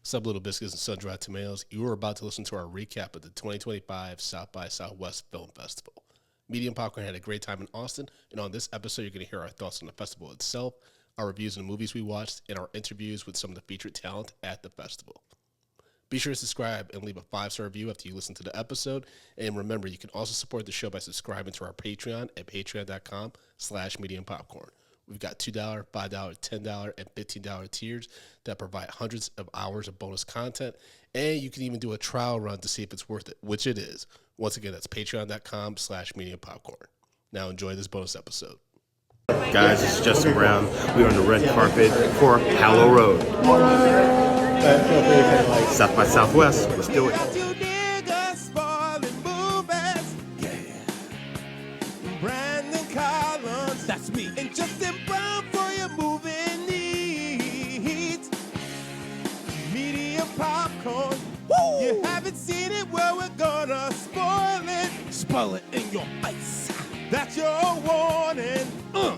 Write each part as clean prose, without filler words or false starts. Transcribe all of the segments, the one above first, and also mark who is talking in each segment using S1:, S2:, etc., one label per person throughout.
S1: Sub Little Biscuits and Sun-Dried Tomatoes. You are about to listen to our recap of the 2025 South by Southwest Film Festival. Medium Popcorn had a great time in Austin, and on this episode, you're going to hear our thoughts on the festival itself, our reviews of the movies we watched, and our interviews with some of the featured talent at the festival. Be sure to subscribe and leave a 5-star review after you listen to the episode. And remember, you can also support the show by subscribing to our Patreon at patreon.com/mediumpopcorn. We've got $2, $5, $10, and $15 tiers that provide hundreds of hours of bonus content. And you can even do a trial run to see if it's worth it, which it is. Once again, that's patreon.com/mediumpopcorn. Now enjoy this bonus episode.
S2: Guys, it's Justin Brown. We're on the red carpet for Hallow Road. South by Southwest. Let's do it.
S3: That's me. And Justin Brown for your movie needs. Medium popcorn. Woo! You haven't seen it, well, we're gonna spoil it. Spoil it in your face. That's your warning.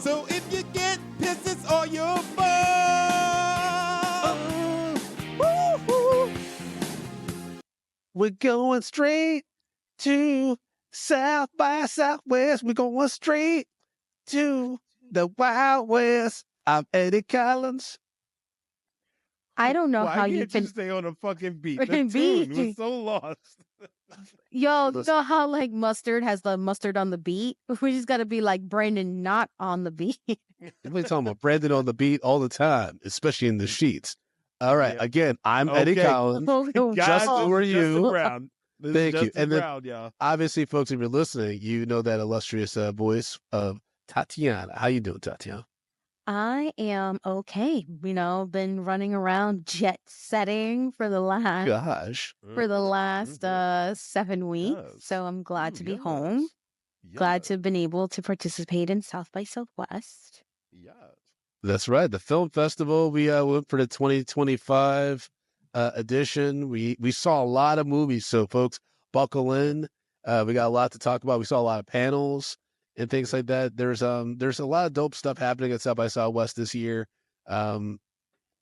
S3: So if you get pissed, it's all your fault. Woo-hoo. We're going straight to South by Southwest. We're going straight to the Wild West. I'm Eddie Collins.
S4: I don't know
S5: Why
S4: how
S5: can't
S4: you can
S5: stay on a fucking beat? The
S4: Fucking
S5: tune
S4: beat.
S5: was so lost.
S4: Yo, you
S5: Listen.
S4: know how like Mustard has the mustard on the beat? We just gotta be like Brandon not on the beat.
S6: We're talking about Brandon on the beat all the time, especially in the sheets. All right,
S5: Yeah.
S6: again, I'm Eddie
S5: Okay.
S6: Collins.
S4: Oh,
S5: Guys,
S6: Just
S5: this
S6: who are
S5: is Justin
S6: you?
S5: Brown. This is
S6: Thank you.
S5: Justin
S6: And then-
S5: Brown, y'all.
S6: Obviously, folks, if you're listening, you know that illustrious voice of Tatiana. How you doing, Tatiana?
S4: I am okay. You know, been running around jet setting for the last
S6: Gosh.
S5: Mm-hmm.
S4: 7 weeks.
S5: Yes.
S4: So I'm glad to be
S5: Yes.
S4: home. Glad
S5: Yes.
S4: to have been able to participate in South by Southwest.
S5: Yes.
S6: That's right. The film festival. We went for the 2025 edition. We saw a lot of movies. So, folks, buckle in. We got a lot to talk about. We saw a lot of panels and things like that. There's a lot of dope stuff happening at South by Southwest this year. And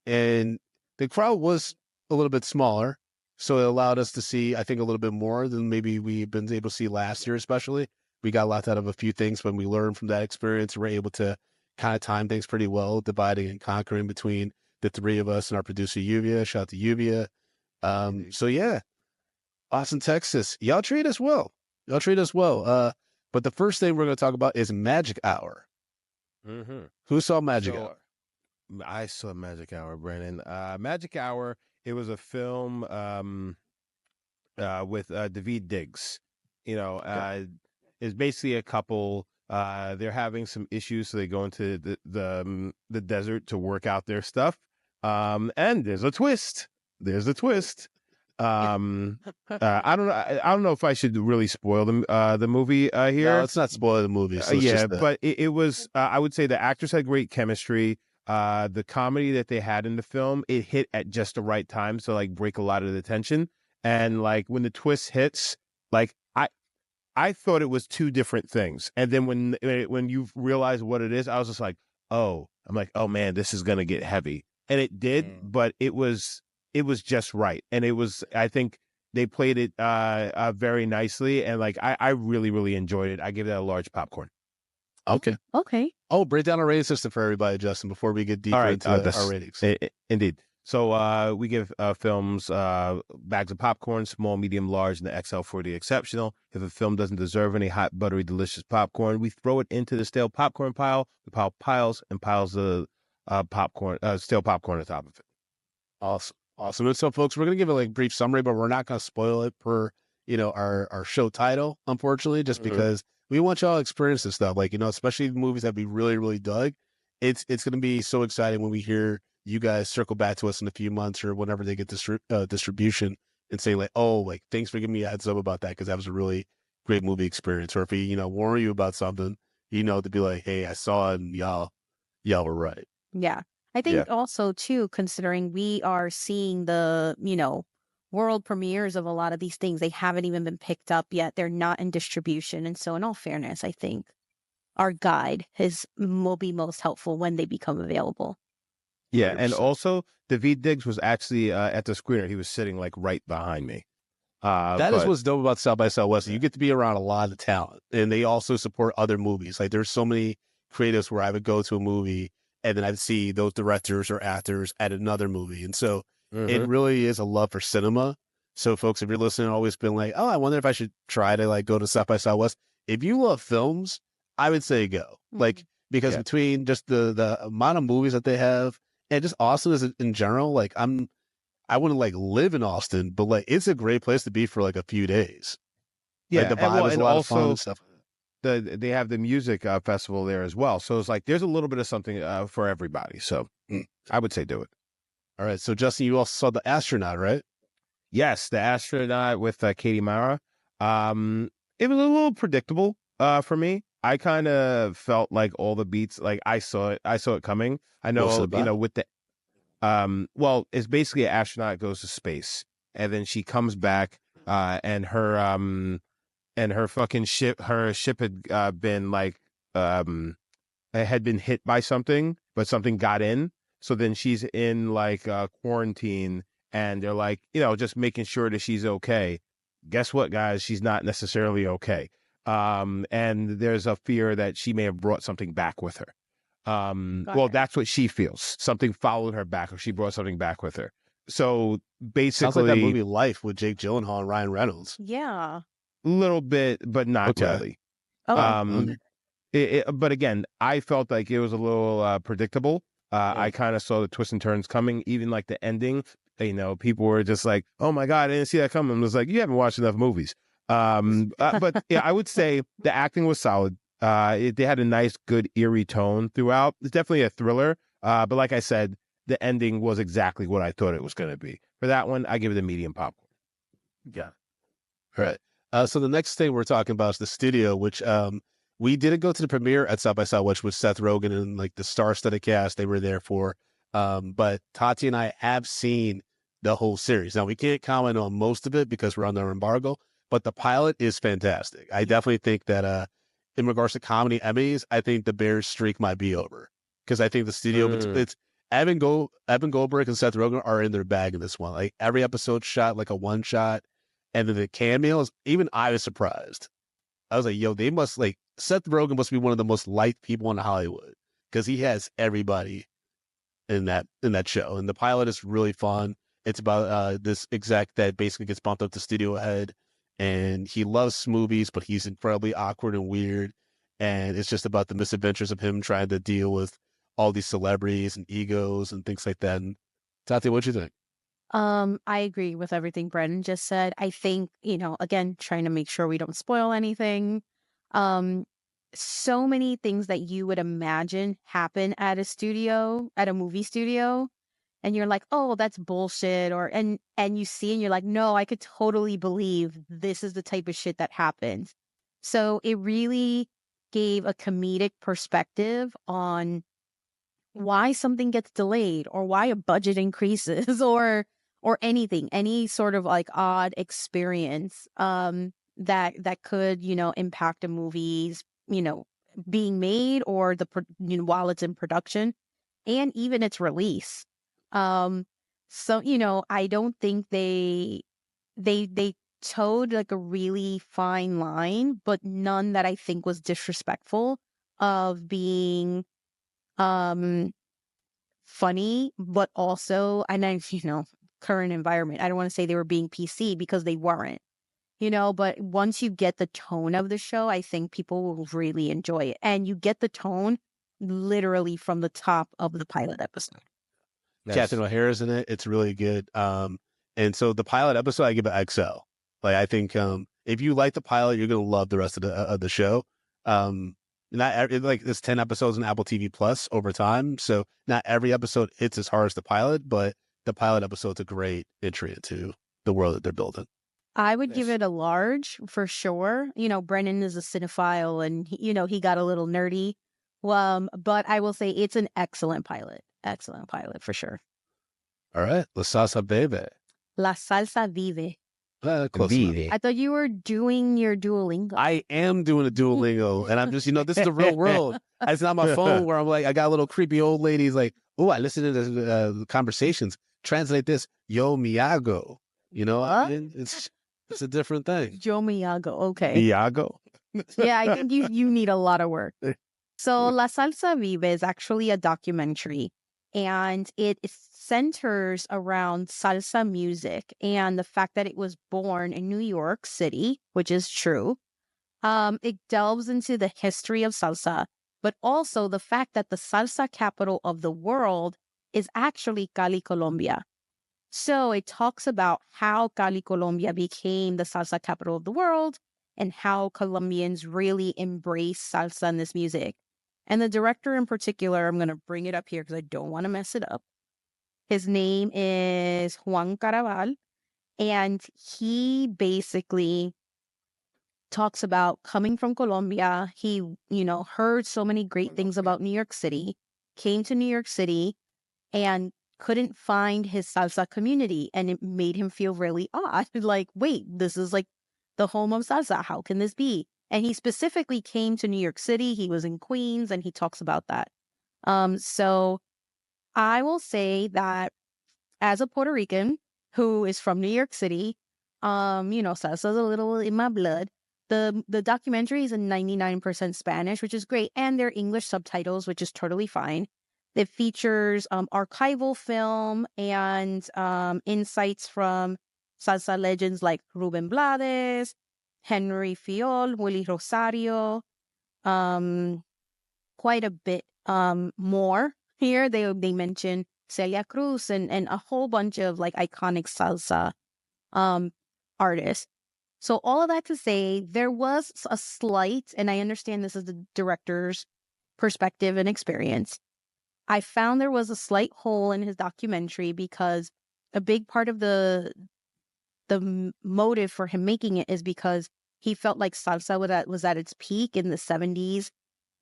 S6: the crowd was a little bit smaller, so it allowed us to see, I think, a little bit more than maybe we've been able to see last year. Especially, we got a lot out of a few things when we learned from that experience. We're able to kind of time things pretty well, dividing and conquering between the three of us and our producer Yuvia. Shout out to Yuvia. So yeah, Austin, Texas, y'all treat us well. But the first thing we're going to talk about is Magic Hour.
S5: Mm-hmm.
S6: Who saw Magic Hour?
S5: I saw Magic Hour, Brandon. Magic Hour, it was a film with Daveed Diggs. You know, it's basically a couple. They're having some issues, so they go into the desert to work out their stuff. And there's a twist. I don't know if I should really spoil the movie here.
S6: No, let's not spoil the movie. So
S5: Yeah, but it was. I would say the actors had great chemistry. The comedy that they had in the film, it hit at just the right time, so like break a lot of the tension. And like when the twist hits, like I thought it was two different things, and then when you realize what it is, I was just like, oh, man, this is gonna get heavy, and it did, but it was just right, and it was. I think they played it very nicely, and like I really really enjoyed it. I give that a large popcorn.
S6: Okay. Oh, break down our rating system for everybody, Justin, before we get deeper into our ratings.
S5: Indeed. So we give films bags of popcorn, small, medium, large, and the XL for the exceptional. If a film doesn't deserve any hot, buttery, delicious popcorn, we throw it into the stale popcorn pile. We pile piles and piles of popcorn, stale popcorn on top of it.
S6: Awesome. And so, folks, we're going to give a brief summary, but we're not going to spoil it per, our show title, unfortunately, just because we want y'all to experience this stuff. Especially the movies that we really, really dug. It's going to be so exciting when we hear you guys circle back to us in a few months or whenever they get distribution and say thanks for giving me a heads up about that, because that was a really great movie experience. Or if we, warn you about something, to be like, hey, I saw it and y'all were right.
S4: Yeah. I think also, too, considering we are seeing the, world premieres of a lot of these things, they haven't even been picked up yet. They're not in distribution. And so in all fairness, I think our guide will be most helpful when they become available.
S5: Yeah, and
S6: 100%.
S5: also Daveed Diggs was actually at the screener. He was sitting like right behind me.
S6: That is
S5: but
S6: what's dope about South by Southwest. You get to be around a lot of talent, and they also support other movies. Like there's so many creatives where I would go to a movie and then I'd see those directors or actors at another movie, and so it really is a love for cinema. So, folks, if you're listening, always been like, oh, I wonder if I should try to like go to South by Southwest. If you love films, I would say go. Like because between just the amount of movies that they have and just Austin is in general, like I wouldn't like live in Austin, but like it's a great place to be for like a few days.
S5: yeah,
S6: Like the
S5: and,
S6: vibe is a
S5: and
S6: lot of fun
S5: also
S6: and stuff.
S5: they have the music festival there as well. So it's like there's a little bit of something for everybody. So I would say do it.
S6: All right. So Justin, you also saw The Astronaut, right?
S5: Yes, the Astronaut with Katie Mara. It was a little predictable for me. I kind of felt like all the beats, like I saw it coming. I
S6: What's it
S5: know,
S6: about?
S5: with the well, it's basically an astronaut goes to space and then she comes back and her fucking ship had been like had been hit by something, but something got in. So then she's in like quarantine and they're like, just making sure that she's okay. Guess what, guys? She's not necessarily okay. And there's a fear that she may have brought something back with her. Well, that's what she feels. Something followed her back, or she brought something back with her. So basically,
S6: Sounds like that movie Life with Jake Gyllenhaal and Ryan Reynolds.
S4: Yeah.
S5: a little bit, but not
S6: Okay.
S5: really.
S4: Oh.
S5: But again, I felt like it was a little predictable. I kind of saw the twists and turns coming, even like the ending. People were just like, "Oh my god, I didn't see that coming." I was like, "You haven't watched enough movies." But yeah, I would say the acting was solid. They had a nice, good, eerie tone throughout. It's definitely a thriller. But like I said, the ending was exactly what I thought it was going to be. For that one, I give it a medium popcorn.
S6: Yeah. All right. So the next thing we're talking about is the studio, which we didn't go to the premiere at South by Southwest with Seth Rogen and like the star-studded cast they were there for. But Tati and I have seen the whole series. Now we can't comment on most of it because we're under embargo, but the pilot is fantastic. I definitely think that in regards to comedy Emmys, I think the Bears streak might be over because I think the studio it's Evan Goldberg and Seth Rogen are in their bag in this one. Like every episode shot like a one shot, and then the cameos. Even I was surprised. I was like, "Yo, they must like Seth Rogen must be one of the most liked people in Hollywood because he has everybody in that show." And the pilot is really fun. It's about this exec that basically gets bumped up to studio head, and he loves movies, but he's incredibly awkward and weird. And it's just about the misadventures of him trying to deal with all these celebrities and egos and things like that. And Tati, what'd you think?
S4: I agree with everything Brennan just said. I think, again, trying to make sure we don't spoil anything. So many things that you would imagine happen at a movie studio, and you're like, oh, that's bullshit, and you see and you're like, no, I could totally believe this is the type of shit that happens. So it really gave a comedic perspective on why something gets delayed or why a budget increases or anything, any sort of like odd experience that could, impact a movie's, being made or while it's in production and even its release. So, I don't think they towed like a really fine line, but none that I think was disrespectful of being funny, but also, and then, current environment. I don't want to say they were being PC because they weren't, but once you get the tone of the show, I think people will really enjoy it. And you get the tone literally from the top of the pilot episode.
S6: Captain O'Hara's in it. It's really good. And so the pilot episode, I give it XL. Like I think if you like the pilot, you're gonna love the rest of the show. Like there's 10 episodes on Apple TV Plus over time, so not every episode hits as hard as the pilot, but the pilot episode's a great entry into the world that they're building.
S4: I would give it a large for sure. Brennan is a cinephile and he got a little nerdy. But I will say it's an excellent pilot. Excellent pilot for sure.
S6: All right. La Salsa Vive.
S4: La Salsa Vive.
S6: Close enough.
S4: I thought you were doing your Duolingo.
S6: I am doing a Duolingo, and I'm just, this is the real world. It's not my phone where I'm like, I got little creepy old ladies like, I listen to the conversations. Translate this, yo miago. You know,
S4: What?
S6: it's a different thing.
S4: Joe Miyago. Okay.
S5: Iago.
S4: Yeah, I think you need a lot of work. So La Salsa Vive is actually a documentary, and it centers around salsa music and the fact that it was born in New York City, which is true. It delves into the history of salsa, but also the fact that the salsa capital of the world is actually Cali, Colombia. So it talks about how Cali, Colombia became the salsa capital of the world and how Colombians really embrace salsa and this music. And the director in particular, I'm going to bring it up here because I don't want to mess it up. His name is Juan Caraval, and he basically talks about coming from Colombia. He, heard so many great things about New York City, came to New York City, and couldn't find his salsa community, and it made him feel really odd. Like, wait, this is like the home of salsa. How can this be? And he specifically came to New York City. He was in Queens, and he talks about that. So I will say that as a Puerto Rican who is from New York City, salsa's a little in my blood. The documentary is in 99% Spanish, which is great, and they're English subtitles, which is totally fine. It features archival film and insights from salsa legends like Ruben Blades, Henry Fiol, Willie Rosario, quite a bit more here. They mention Celia Cruz and a whole bunch of like iconic salsa artists. So all of that to say, there was a slight, and I understand this is the director's perspective and experience, I found there was a slight hole in his documentary because a big part of the motive for him making it is because he felt like salsa was at its peak in the 70s,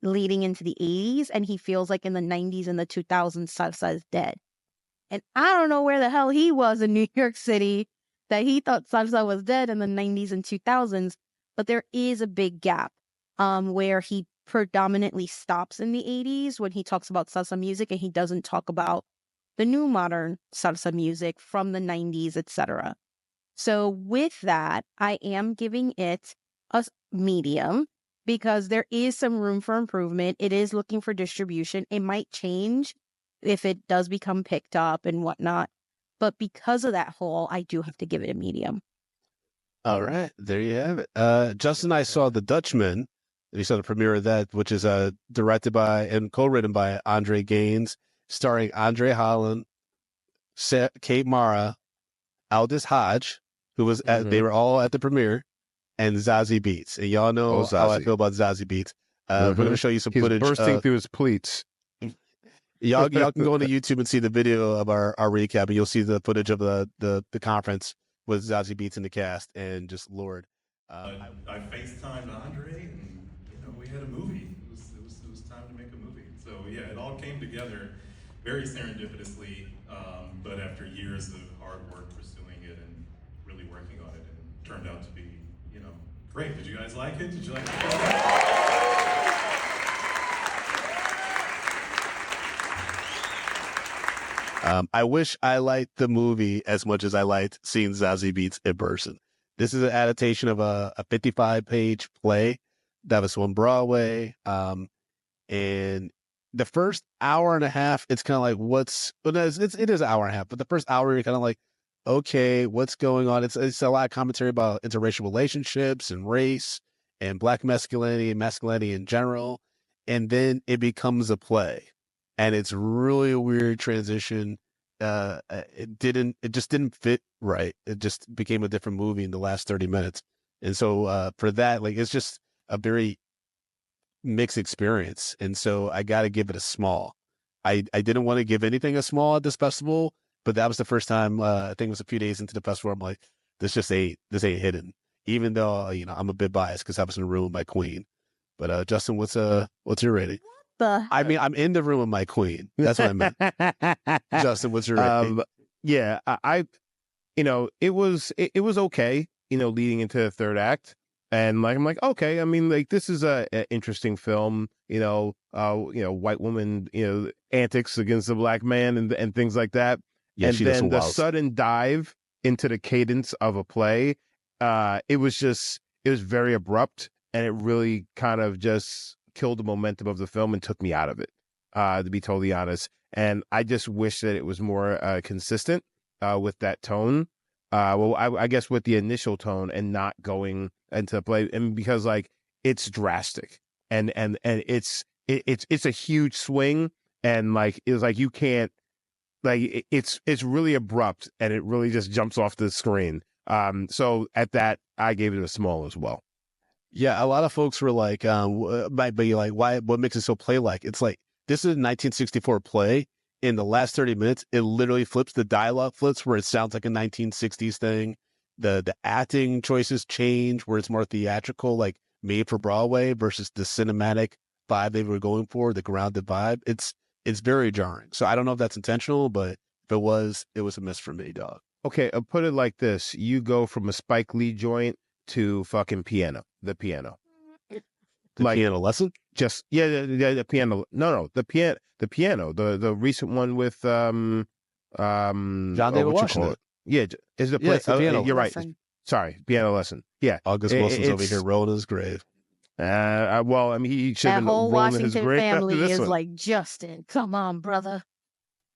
S4: leading into the 80s, and he feels like in the 90s and the 2000s, salsa is dead. And I don't know where the hell he was in New York City that he thought salsa was dead in the 90s and 2000s, but there is a big gap where he predominantly stops in the 80s when he talks about salsa music, and he doesn't talk about the new modern salsa music from the 90s, etc. So with that, I am giving it a medium because there is some room for improvement. It is looking for distribution. It might change if it does become picked up and whatnot. But because of that hole, I do have to give it a medium.
S6: All right, there you have it. Justin and I saw The Dutchman. We saw the premiere of that, which is directed by and co-written by Andre Gaines, starring Andre Holland, Kate Mara, Aldous Hodge, who was they were all at the premiere, and Zazie Beetz. And y'all know how I feel about Zazie Beetz. We're going to show you some footage.
S5: He's bursting through his pleats.
S6: Y'all can go on YouTube and see the video of our recap, and you'll see the footage of the conference with Zazie Beetz in the cast, and just Lord.
S7: I FaceTimed Andre, and we had a movie. It was time to make a movie. So yeah, it all came together very serendipitously, but after years of hard work pursuing it and really working on it, and it turned out to be great. Did you guys like it? Did you like it?
S6: I wish I liked the movie as much as I liked seeing Zazie Beetz in person. This is an adaptation of a 55-page play that was on Broadway. And the first hour and a half, it's kind of like, it is an hour and a half, but the first hour, you're kind of like, okay, what's going on? It's a lot of commentary about interracial relationships and race and Black masculinity and masculinity in general. And then it becomes a play. And it's really a weird transition. It just didn't fit right. It just became a different movie in the last 30 minutes. And so for that, like, it's just a very mixed experience. And so I got to give it a small. I didn't want to give anything a small at this festival, but that was the first time, I think it was a few days into the festival, I'm like, this ain't hidden. Even though, I'm a bit biased because I was in the room with my queen. But Justin, what's your rating? I mean, I'm in the room with my queen. That's what I meant. Justin, what's your rating?
S5: Yeah, it was okay, leading into the third act. And like I'm like, okay, I mean, like this is a interesting film, white woman, antics against a black man and things like that.
S6: Yeah,
S5: And
S6: she does some
S5: then the
S6: wild stuff.
S5: sudden dive into the cadence of a play, it was very abrupt, and it really kind of just killed the momentum of the film and took me out of it, to be totally honest. And I just wish that it was more consistent with that tone. I guess with the initial tone and not going into play, and because like it's drastic and it's a huge swing, and like it's like you can't it's really abrupt, and it really just jumps off the screen. So at that, I gave it a small as well.
S6: Yeah, a lot of folks were like, might be like, why? What makes it so play-like? It's like this is a 1964 play. In the last 30 minutes, it literally flips. The dialogue flips where it sounds like a 1960s thing. The acting choices change where it's more theatrical, like made for Broadway, versus the cinematic vibe they were going for, the grounded vibe. It's very jarring. So I don't know if that's intentional, but if it was a miss for me, dog.
S5: Okay, I'll put it like this: you go from a Spike Lee joint to fucking the piano.
S6: The piano lesson?
S5: Just the piano. No, the piano. The recent one with
S6: John David Washington.
S5: Yeah, is the
S6: it's the piano.
S5: You're right.
S4: Lesson.
S5: Sorry, piano lesson. Yeah,
S6: August Wilson's over here rolling his grave.
S5: Well, I mean, he should have
S4: That
S5: been
S4: whole
S5: rolling his
S4: Washington
S5: grave after
S4: family
S5: this
S4: is
S5: one.
S4: like, Justin, come on, brother.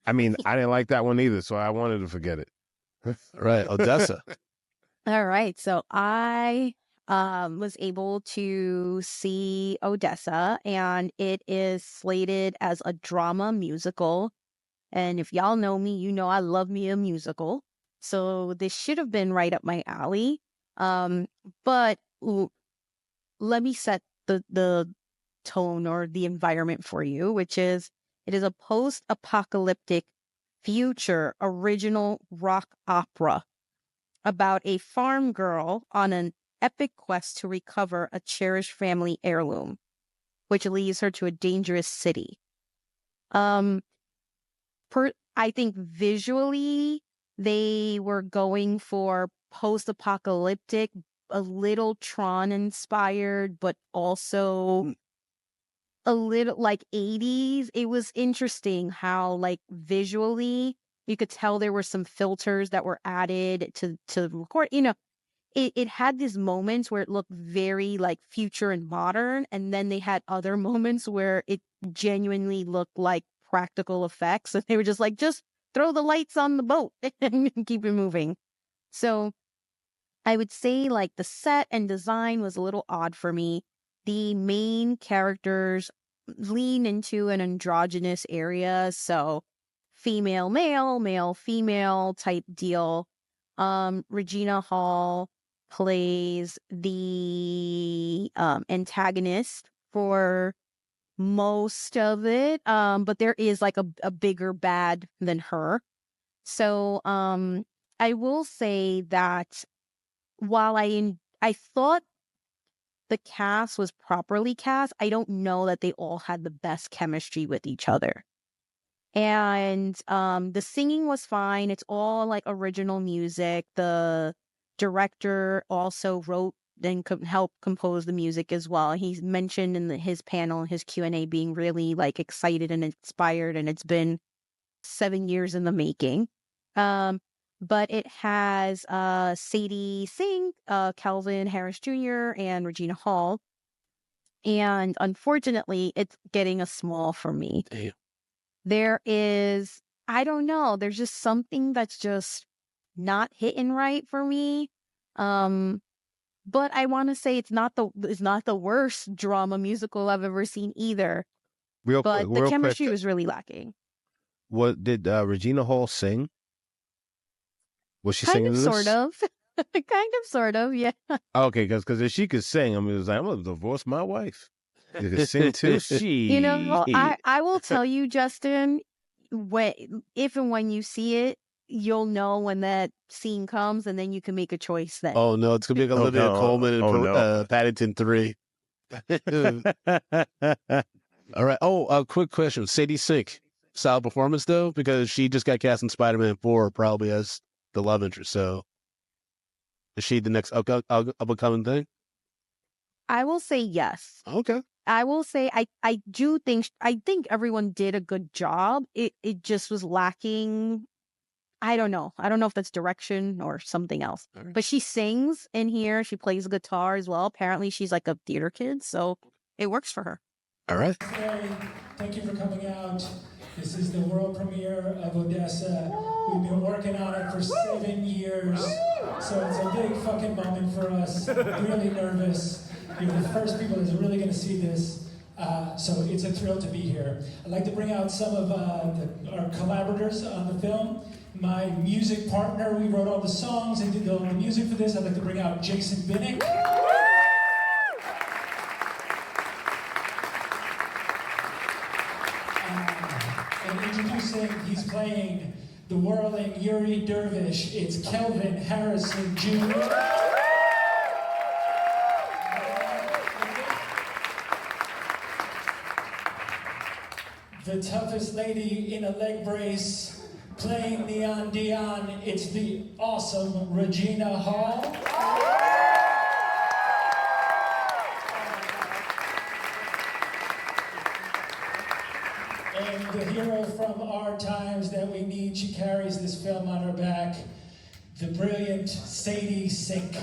S5: I mean, I didn't like that one either, so I wanted to forget it.
S6: Right, Odessa.
S4: All right. So I was able to see Odessa, and it is slated as a drama musical. And if y'all know me, you know I love me a musical. So this should have been right up my alley. But let me set the tone or the environment for you, which is it is a post-apocalyptic future original rock opera about a farm girl on an epic quest to recover a cherished family heirloom, which leads her to a dangerous city. I think visually they were going for post-apocalyptic, a little Tron inspired, but also a little like 80s. It was interesting how like visually you could tell there were some filters that were added to record. It had these moments where it looked very like future and modern, and then they had other moments where it genuinely looked like practical effects, and they were just like, just throw the lights on the boat and keep it moving. So I would say like the set and design was a little odd for me. The main characters lean into an androgynous area, so female male, male female type deal. Regina Hall plays the antagonist for most of it, but there is like a bigger bad than her. So I will say that while I thought the cast was properly cast, I don't know that they all had the best chemistry with each other. And the singing was fine. It's all like original music. The director also wrote and helped compose the music as well. He's mentioned in his panel, his Q&A, being really like excited and inspired, and it's been 7 years in the making. But it has Sadie Singh, Calvin Harris Jr., and Regina Hall. And unfortunately, it's getting a small for me.
S6: Damn.
S4: There is, I don't know, there's just something that's just not hitting right for me. But I want to say it's not the worst drama musical I've ever seen either. But the chemistry was really lacking.
S5: What did Regina Hall sing? Was she singing this?
S4: Sort of. Kind of, sort of, yeah.
S5: Okay, because if she could sing, I mean, it was like, I'm going to divorce my wife. You could sing too.
S4: I will tell you, Justin, if and when you see it, you'll know when that scene comes, and then you can make a choice then.
S6: Oh, no, it's going to be like Olivia Colman and Paddington 3. All right. Oh, a quick question. Sadie Sink, solid performance, though, because she just got cast in Spider-Man 4, probably as the love interest. So is she the next up-and-coming thing?
S4: I will say yes.
S6: Okay.
S4: I will say I do think I think everyone did a good job. It just was lacking. I don't know. I don't know if that's direction or something else.
S6: All
S4: But she sings in here. She plays guitar as well. Apparently, she's like a theater kid, so it works for her.
S6: right.
S8: Today, thank you for coming out. This is the world premiere of Odessa. We've been working on it for 7 years, so it's a big fucking moment for us. Really nervous. You're the first people that's really going to see this, so it's a thrill to be here. I'd like to bring out some of our collaborators on the film. My music partner, we wrote all the songs and did all the music for this. I'd like to bring out Jason Binnick. And introducing, he's playing the whirling Yuri Dervish. It's Kelvin Harrison Jr. The toughest lady in a leg brace, playing Neon Dion, it's the awesome Regina Hall. And the hero from our times that we need, she carries this film on her back, the brilliant Sadie Sink.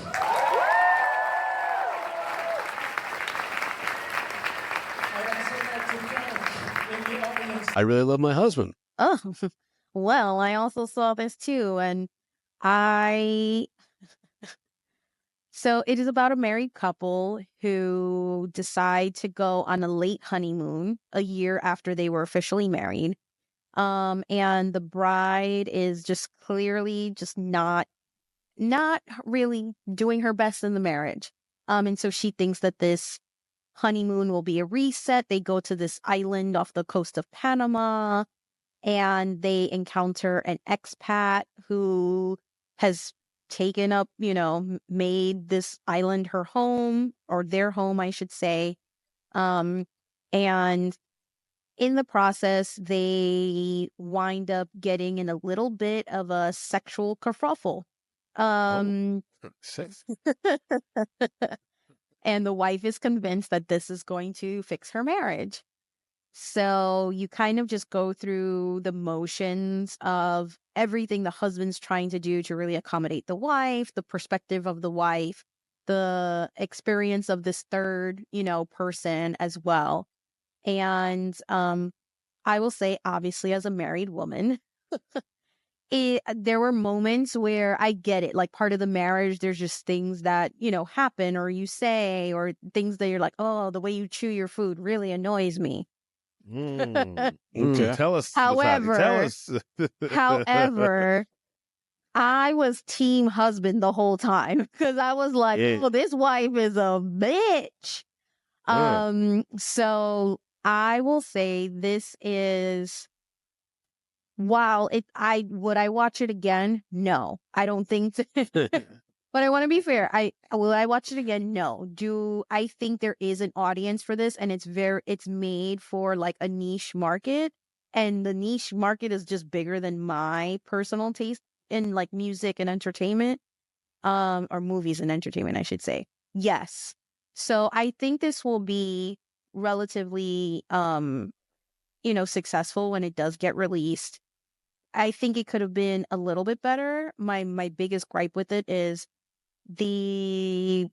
S6: I really love my husband.
S4: Oh, well, I also saw this too, and so it is about a married couple who decide to go on a late honeymoon a year after they were officially married. And the bride is just clearly just not really doing her best in the marriage. And so she thinks that this honeymoon will be a reset. They go to this island off the coast of Panama, and they encounter an expat who has taken up, made this island her home, or their home, I should say. And in the process, they wind up getting in a little bit of a sexual kerfuffle.
S6: Sex.
S4: And the wife is convinced that this is going to fix her marriage. So you kind of just go through the motions of everything the husband's trying to do to really accommodate the wife, the perspective of the wife, the experience of this third, person as well. And I will say, obviously, as a married woman, there were moments where I get it. Like, part of the marriage, there's just things that, happen or you say, or things that you're like, oh, the way you chew your food really annoys me.
S6: Okay.
S5: Tell us.
S4: However,
S5: Tell us.
S4: However, I was team husband the whole time because I was like, oh, this wife is a bitch. So I will say this is, while would I watch it again? No, I don't think so. But I want to be fair. Will I watch it again? No. Do I think there is an audience for this, and it's made for like a niche market, and the niche market is just bigger than my personal taste in like music and entertainment, or movies and entertainment, I should say. Yes. So I think this will be relatively, successful when it does get released. I think it could have been a little bit better. My biggest gripe with it is the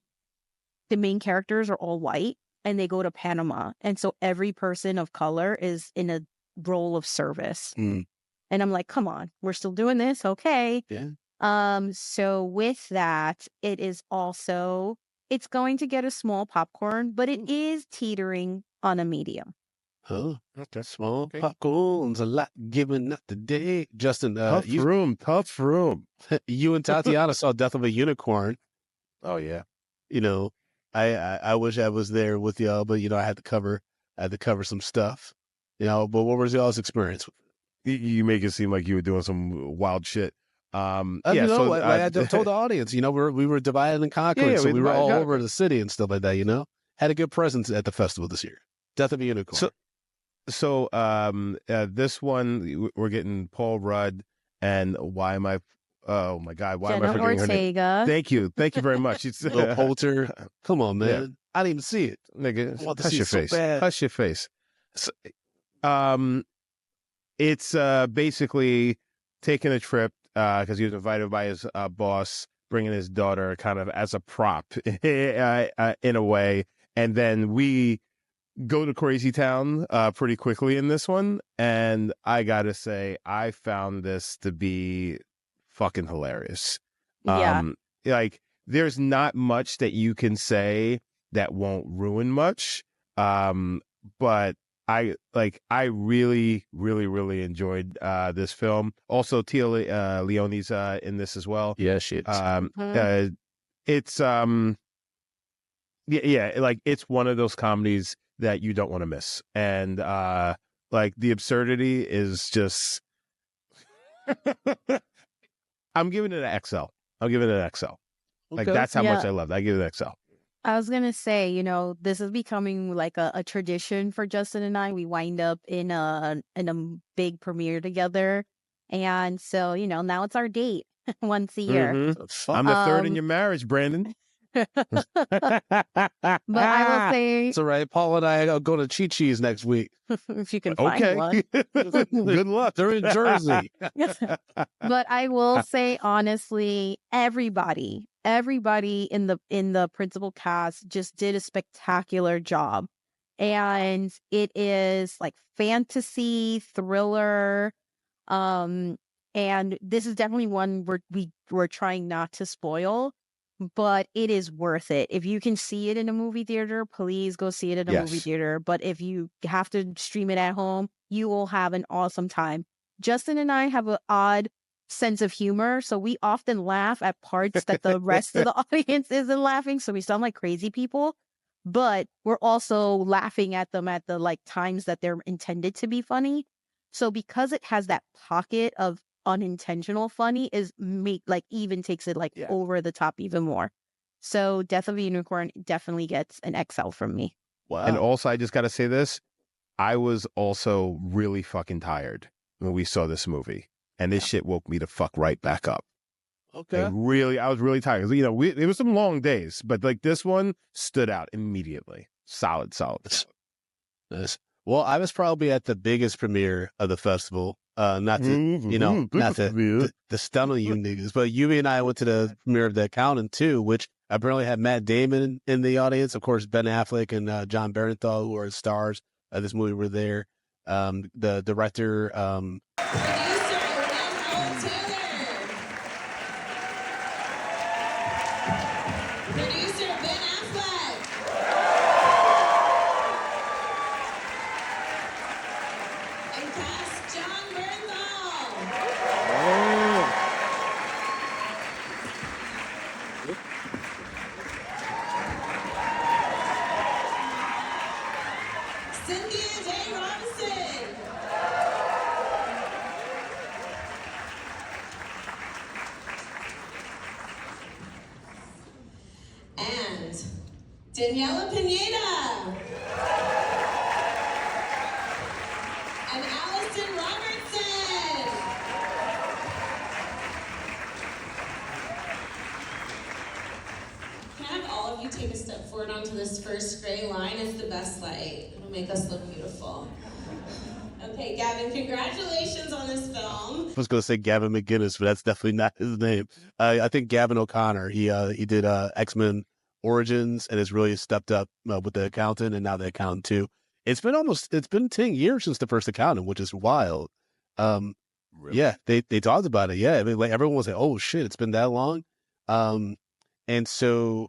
S4: main characters are all white and they go to Panama. And so every person of color is in a role of service. And I'm like, come on, we're still doing this. Okay.
S6: Yeah.
S4: So with that, it is also, it's going to get a small popcorn, but it is teetering on a medium.
S6: Oh, okay. Small popcorns, a lot given up today. Justin,
S5: Tough room.
S6: You and Tatiana saw Death of a Unicorn.
S5: Oh yeah.
S6: I wish I was there with y'all, but I had to cover some stuff. But what was y'all's experience?
S5: You make it seem like you were doing some wild shit.
S6: I told the audience, we were divided and conquered, so we were all over the city and stuff like that. Had a good presence at the festival this year. Death of a Unicorn.
S5: So this one we're getting Paul Rudd and
S4: Oh my God, why am I
S5: forgetting
S4: Ortega.
S5: her name? Thank you very much.
S6: Will Poulter. Come on, man. I didn't even see it.
S5: Nigga,
S6: I want to
S5: hush
S6: see
S5: your
S6: it so
S5: face.
S6: bad.
S5: Hush your face. So, it's basically taking a trip because he was invited by his boss, bringing his daughter kind of as a prop in a way. And then we go to Crazy Town pretty quickly in this one. And I got to say, I found this to be fucking hilarious.
S4: Yeah.
S5: Like, there's not much that you can say that won't ruin much. But I really, really, really enjoyed this film. Also, Tia Leone's in this as well.
S6: Yeah, shit.
S5: It's yeah, like it's one of those comedies that you don't want to miss, and like the absurdity is just. I'm giving it an XL. I'm giving it an XL. Like that's how much I love it. I give it an XL.
S4: I was gonna say, you know, this is becoming like a tradition for Justin and I. We wind up in a big premiere together, and so you know now it's our date once a year.
S5: Mm-hmm. I'm the third in your marriage, Brandon.
S4: But I will say,
S6: it's all right. Paul and I are going to Chi-Chi's next week.
S4: if you can find one.
S5: Good luck.
S6: They're in Jersey.
S4: But I will say honestly, everybody in the principal cast just did a spectacular job. And it is like fantasy, thriller, and this is definitely one we're trying not to spoil, but it is worth it. If you can see it in a movie theater, please go see it in a movie theater. But if you have to stream it at home, you will have an awesome time. Justin and I have an odd sense of humor, so we often laugh at parts that the rest of the audience isn't laughing, so we sound like crazy people. But we're also laughing at them at the like times that they're intended to be funny. So because it has that pocket of unintentional funny even takes it over the top even more. So Death of a Unicorn definitely gets an XL from me.
S6: Wow.
S5: And also, I just got to say this. I was also really fucking tired when we saw this movie. And this shit woke me the fuck right back up.
S6: Okay.
S5: I was really tired. You know, it was some long days, but like this one stood out immediately. Solid.
S6: Nice. Well, I was probably at the biggest premiere of the festival. Not to stun on you niggas, but Yumi and I went to the premiere of The Accountant too, which apparently had Matt Damon in the audience. Of course, Ben Affleck and John Barenthal, who are stars of this movie, were there. The director,
S9: Producer Ben Affleck. And cast John Bernthal. Cynthia J. Robinson. And Daniela Pineda. And Allison Robertson. Can I have all of you take a step forward onto this first gray line? It's the best light. It'll make us look beautiful. Okay, Gavin, congratulations on this film.
S6: I was going to say Gavin McGinnis, but that's definitely not his name. I think Gavin O'Connor. He did X-Men Origins and has really stepped up with The Accountant and now The Accountant 2. It's been 10 years since the first Accountant, which is wild. Really? Yeah, they talked about it. Yeah, I mean, like everyone was like, "Oh shit, it's been that long." And so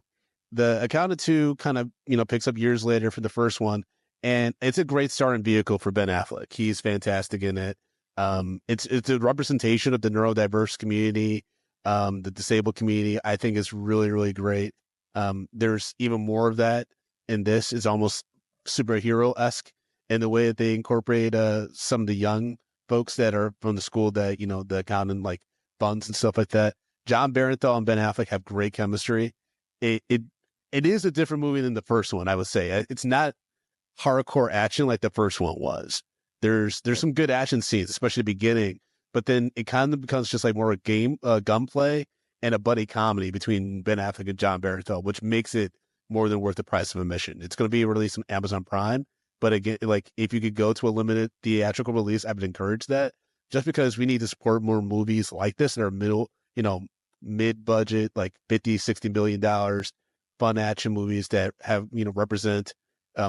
S6: The Accountant 2 kind of picks up years later for the first one. And it's a great starring vehicle for Ben Affleck. He's fantastic in it. It's a representation of the neurodiverse community, the disabled community. I think is really, really great. There's even more of that in this. It's almost superhero-esque in the way that they incorporate some of the young folks that are from the school that, the accountant like funds and stuff like that. John Barenthal and Ben Affleck have great chemistry. It is a different movie than the first one, I would say. It's not hardcore action like the first one was. There's some good action scenes, especially the beginning, but then it kind of becomes just like more a gunplay and a buddy comedy between Ben Affleck and John Barenthal, which makes it more than worth the price of admission. It's going to be released on Amazon Prime, but again, like if you could go to a limited theatrical release, I would encourage that, just because we need to support more movies like this that are mid-budget, like $50-60 million fun action movies that have, represent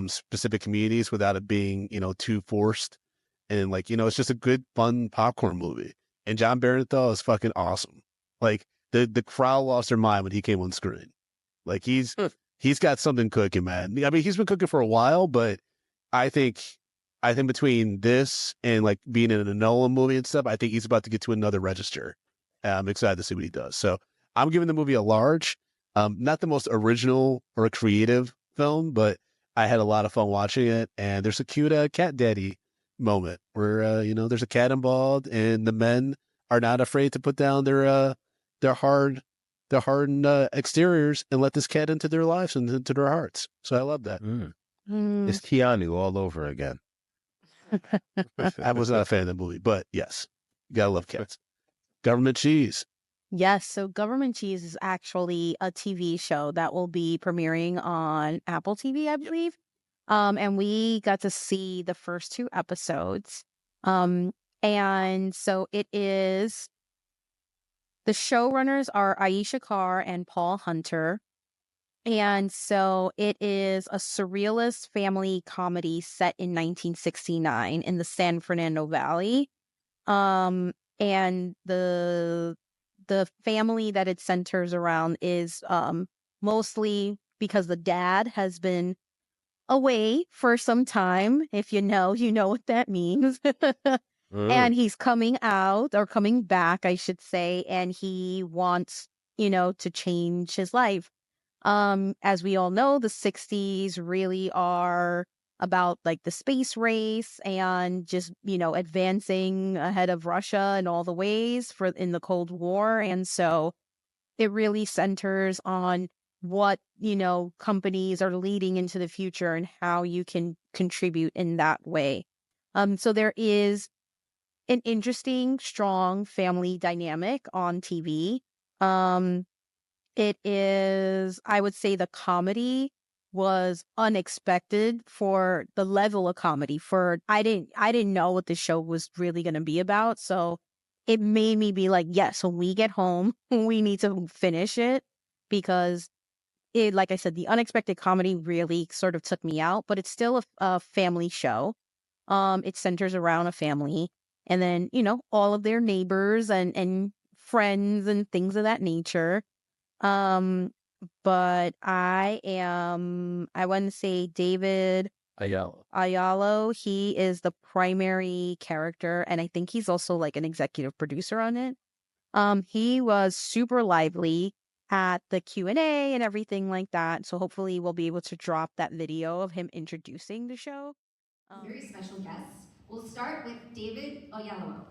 S6: specific communities without it being, too forced. And like, it's just a good, fun popcorn movie. And John Barenthal is fucking awesome. Like the crowd lost their mind when he came on screen. Like he's got something cooking, man. I mean, he's been cooking for a while, but I think between this and like being in a Nolan movie and stuff, I think he's about to get to another register. I'm excited to see what he does. So I'm giving the movie a large. Not the most original or creative film, but I had a lot of fun watching it. And there's a cute cat daddy moment where there's a cat involved, and the men are not afraid to put down their hardened exteriors and let this cat into their lives and into their hearts. So I love that.
S5: It's Keanu all over again.
S6: I was not a fan of the movie, but yes, you gotta love cats. Government Cheese.
S4: Yes, so Government Cheese is actually a TV show that will be premiering on Apple TV, I believe. And we got to see the first 2 episodes. And so it is, the showrunners are Aisha Carr and Paul Hunter. And so it is a surrealist family comedy set in 1969 in the San Fernando Valley. And the family that it centers around is mostly because the dad has been away for some time. If you know what that means. And he's coming back, I should say, and he wants, to change his life. As we all know, the 60s really are about like the space race and just, advancing ahead of Russia in all the ways in the Cold War. And so it really centers on what, companies are leading into the future and how you can contribute in that way. So there is an interesting, strong family dynamic on TV. It is, I would say, the comedy was unexpected for the level of comedy. I didn't know what the show was really going to be about, so it made me be like, yes, when we get home, we need to finish it, because it, like I said, the unexpected comedy really sort of took me out. But it's still a family show. It centers around a family, and then all of their neighbors and friends and things of that nature. But I want to say David Ayalo. He is the primary character, and I think he's also like an executive producer on it. He was super lively at the Q&A and everything like that. So hopefully we'll be able to drop that video of him introducing the show.
S10: Very special guests. We'll start with David Oyalamo.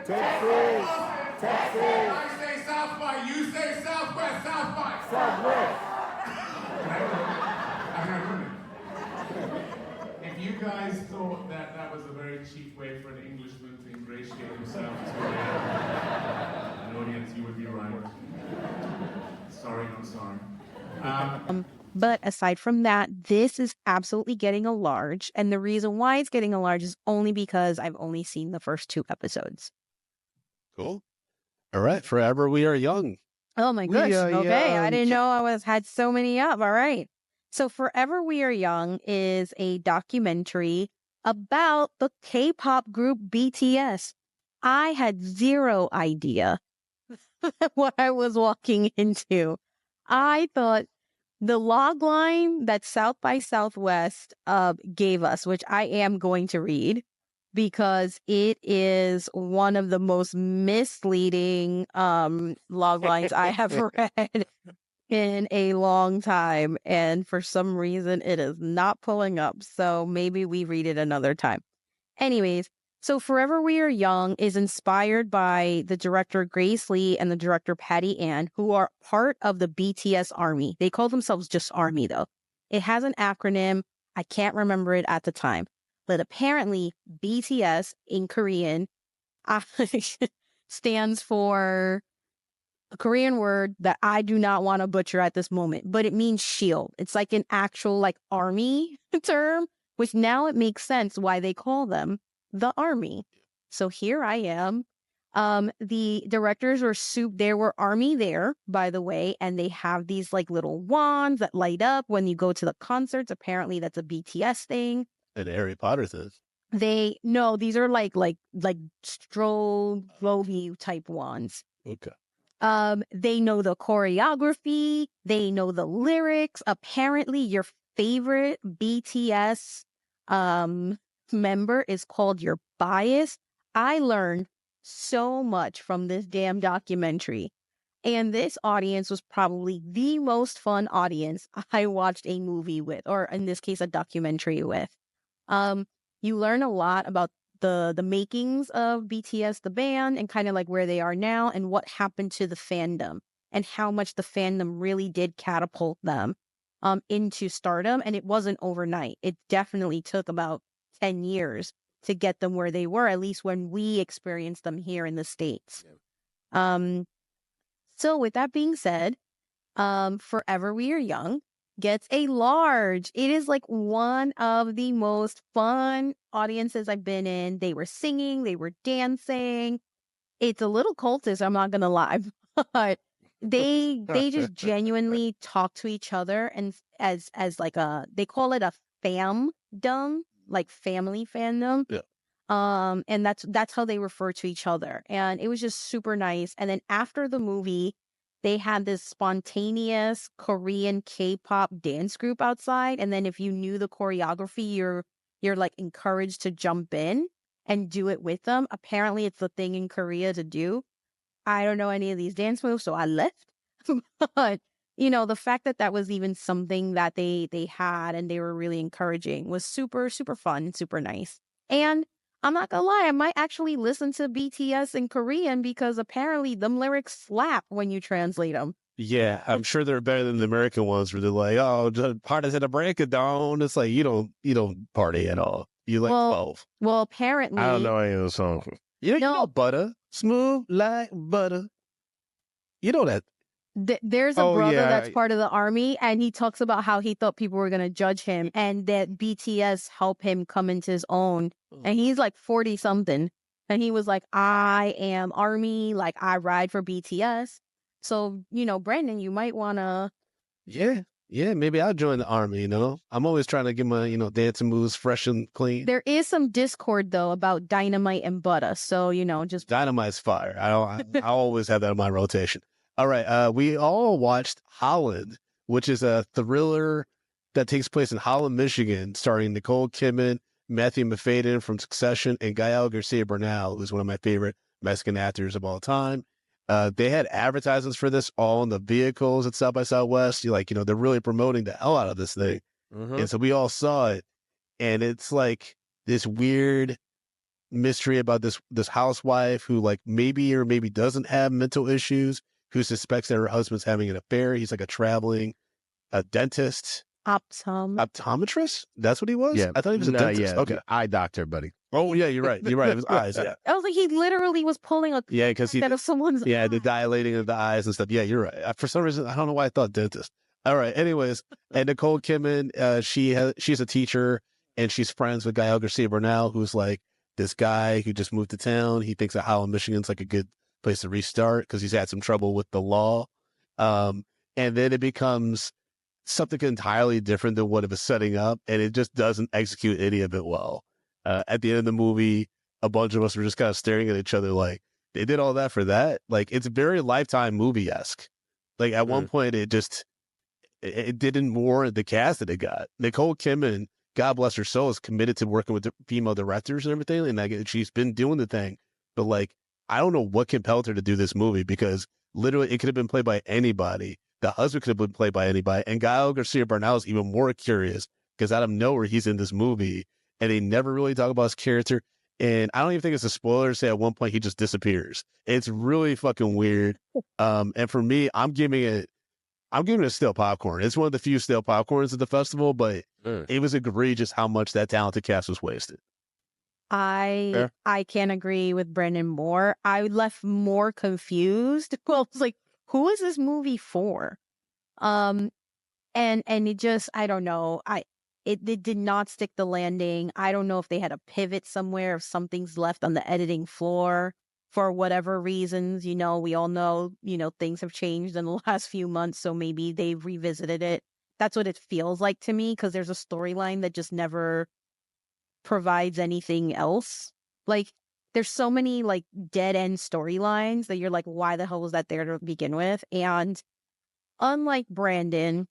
S3: Texas. I say South by, you say Southwest, South by. Southwest.
S11: If you guys thought that was a very cheap way for an Englishman to ingratiate himself to an audience, you would be right. Sorry, I'm sorry.
S4: But aside from that, this is absolutely getting a large. And the reason why it's getting a large is only because I've only seen the first 2 episodes.
S6: Cool. All right. Forever We Are Young.
S4: Oh my gosh. Okay. I didn't know I had so many up. All right. So Forever We Are Young is a documentary about the K-pop group BTS. I had zero idea what I was walking into. I thought the log line that South by Southwest gave us, which I am going to read, because it is one of the most misleading log lines I have read in a long time. And for some reason, it is not pulling up. So maybe we read it another time. Anyways, so Forever We Are Young is inspired by the director Grace Lee and the director Patty Ann, who are part of the BTS Army. They call themselves just Army, though. It has an acronym. I can't remember it at the time. But apparently BTS in Korean stands for a Korean word that I do not want to butcher at this moment, but it means shield. It's like an actual like army term, which now it makes sense why they call them the army. So here I am. The directors were there were army there, by the way, and they have these like little wands that light up when you go to the concerts. Apparently that's a BTS thing.
S6: And Harry Potter says.
S4: No, these are like strobe type wands.
S6: Okay.
S4: They know the choreography, they know the lyrics. Apparently your favorite BTS member is called your bias. I learned so much from this damn documentary. And this audience was probably the most fun audience I watched a movie with, or in this case, a documentary with. You learn a lot about the makings of BTS, the band, and kind of like where they are now and what happened to the fandom and how much the fandom really did catapult them into stardom. And it wasn't overnight. It definitely took about 10 years to get them where they were, at least when we experienced them here in the States. So with that being said, Forever We Are Young gets a large. It is like one of the most fun audiences I've been in. They were singing, they were dancing. It's a little cultist, I'm not gonna lie, but they just genuinely talk to each other and as like they call it a famdom, like family fandom.
S6: Yeah.
S4: And that's how they refer to each other. And it was just super nice. And then after the movie, they had this spontaneous Korean K-pop dance group outside. And then if you knew the choreography, you're like encouraged to jump in and do it with them. Apparently it's the thing in Korea to do. I don't know any of these dance moves, so I left. But you know, the fact that was even something that they had and they were really encouraging was super, super fun, super nice. And I'm not gonna lie, I might actually listen to BTS in Korean because apparently them lyrics slap when you translate them.
S6: Yeah, I'm sure they're better than the American ones where they're like, oh, party's at a break of dawn. It's like, you don't party at all. You like 12.
S4: Well, apparently.
S5: I don't know any of those songs.
S6: You know butter, smooth like butter. You know that.
S4: There's a brother that's part of the army, and he talks about how he thought people were going to judge him, and that BTS helped him come into his own. And he's like 40 something, and he was like, I am army, like I ride for BTS. So, you know, Brandon, you might want to.
S6: Yeah, maybe I'll join the army, you know. I'm always trying to get my, dancing moves fresh and clean.
S4: There is some discord, though, about Dynamite and Butter. So, just.
S6: Dynamite's fire. I always have that in my rotation. All right, we all watched Holland, which is a thriller that takes place in Holland, Michigan, starring Nicole Kidman, Matthew Macfadyen from Succession, and Gael Garcia Bernal, who's one of my favorite Mexican actors of all time. They had advertisements for this all in the vehicles at South by Southwest. They're really promoting the hell out of this thing. Mm-hmm. And so we all saw it, and it's like this weird mystery about this housewife who maybe or maybe doesn't have mental issues, who suspects that her husband's having an affair. He's like a traveling dentist. Optometrist? That's what he was?
S5: Yeah.
S6: I thought he was a dentist.
S5: Yeah.
S6: Okay.
S5: Eye doctor, buddy.
S6: Oh, yeah, you're right. It was eyes, yeah.
S4: I was like, he literally was pulling a
S6: because
S4: instead of someone's eye.
S6: the dilating of the eyes and stuff. Yeah, you're right. For some reason, I don't know why I thought dentist. All right. Anyways, and Nicole Kidman, she's a teacher, and she's friends with Gael Garcia Bernal, who's like this guy who just moved to town. He thinks that Holland, Michigan's like a good place to restart because he's had some trouble with the law. And then it becomes something entirely different than what it was setting up, and it just doesn't execute any of it well. At the end of the movie, a bunch of us were just kind of staring at each other like, they did all that for that? Like, it's very Lifetime movie-esque. Like, at one point, it didn't warrant the cast that it got. Nicole Kidman, God bless her soul, is committed to working with the female directors and everything, and she's been doing the thing. But, I don't know what compelled her to do this movie, because literally it could have been played by anybody. The husband could have been played by anybody. And Gael Garcia Bernal is even more curious because out of nowhere, he's in this movie and they never really talk about his character. And I don't even think it's a spoiler to say at one point he just disappears. It's really fucking weird. And for me, I'm giving it I'm giving it still popcorn. It's one of the few still popcorns at the festival, but it was egregious how much that talented cast was wasted.
S4: I can't agree with Brendan more. I left more confused. Well, I was like, who is this movie for? And it just, I don't know. It did not stick the landing. I don't know if they had a pivot somewhere, if something's left on the editing floor for whatever reasons. We all know, things have changed in the last few months, so maybe they've revisited it. That's what it feels like to me, because there's a storyline that just never provides anything else. Like, there's so many like dead end storylines that you're like, why the hell was that there to begin with? And unlike Brandon,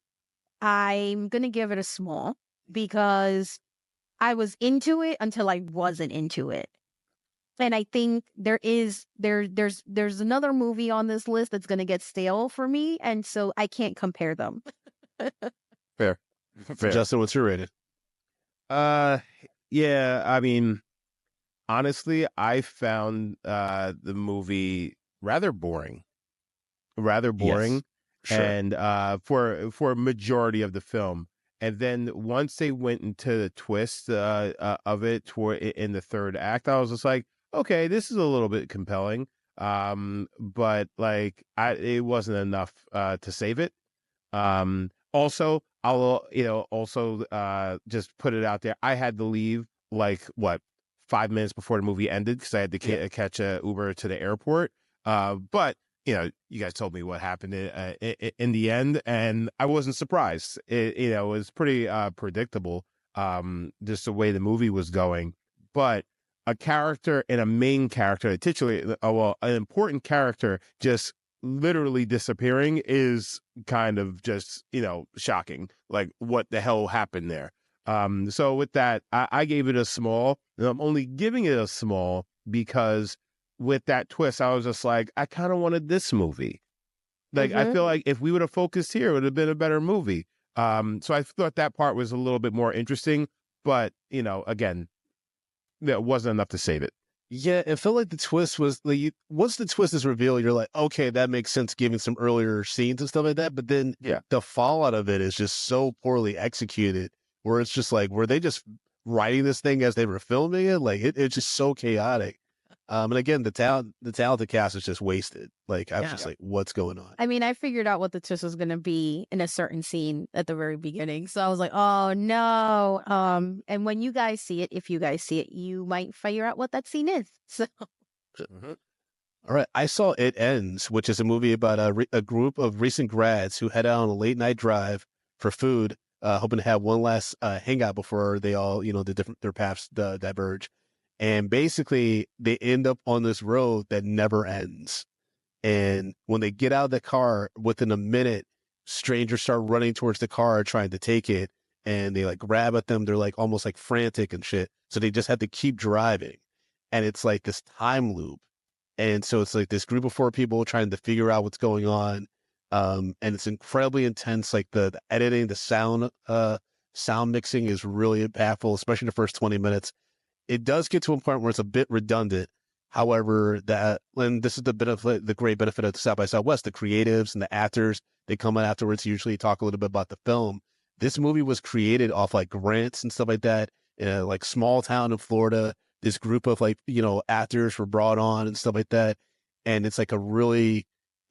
S4: I'm gonna give it a small, because I was into it until I wasn't into it. And I think there's another movie on this list that's gonna get stale for me, and so I can't compare them.
S6: Fair. Justin, what's your rating?
S5: Yeah, I mean, honestly, I found the movie rather boring.
S6: Yes, sure.
S5: And for a majority of the film. And then once they went into the twist of it in the third act, I was just like, okay, this is a little bit compelling. But like it wasn't enough to save it. Also, I'll just put it out there. I had to leave like 5 minutes before the movie ended because I had to catch a Uber to the airport. But you guys told me what happened in the end, and I wasn't surprised. It was pretty predictable, just the way the movie was going. But a character and a main character, an important character, just literally disappearing is kind of just shocking. Like, what the hell happened there? So with that, I gave it a small, and I'm only giving it a small because with that twist, I was just like, I kind of wanted this movie. Like, I feel like if we would have focused here, it would have been a better movie. So I thought that part was a little bit more interesting, but again, it wasn't enough to save it.
S6: Yeah, it felt like the twist was like, once the twist is revealed, you're like, okay, that makes sense, given some earlier scenes and stuff like that. But then the fallout of it is just so poorly executed, where it's just like, were they just writing this thing as they were filming it? Like, it's just so chaotic. And again, the talented cast is just wasted. Like, I was just like, what's going on?
S4: I mean, I figured out what the twist was going to be in a certain scene at the very beginning. So I was like, oh no. And when you guys see it, if you guys see it, you might figure out what that scene is. So.
S6: All right. I saw It Ends, which is a movie about a group of recent grads who head out on a late night drive for food, hoping to have one last hangout before they all, their paths diverge. And basically, they end up on this road that never ends. And when they get out of the car, within a minute, strangers start running towards the car trying to take it. And they like grab at them. They're like almost like frantic and shit. So they just have to keep driving. And it's like this time loop. And so it's like this group of 4 people trying to figure out what's going on. And it's incredibly intense. Like the editing, the sound mixing is really impactful, especially in the first 20 minutes. It does get to a point where it's a bit redundant. However, and this is the great benefit of the South by Southwest, the creatives and the actors, they come out afterwards, usually talk a little bit about the film. This movie was created off like grants and stuff like that, in a like small town in Florida. This group of actors were brought on and stuff like that. And it's like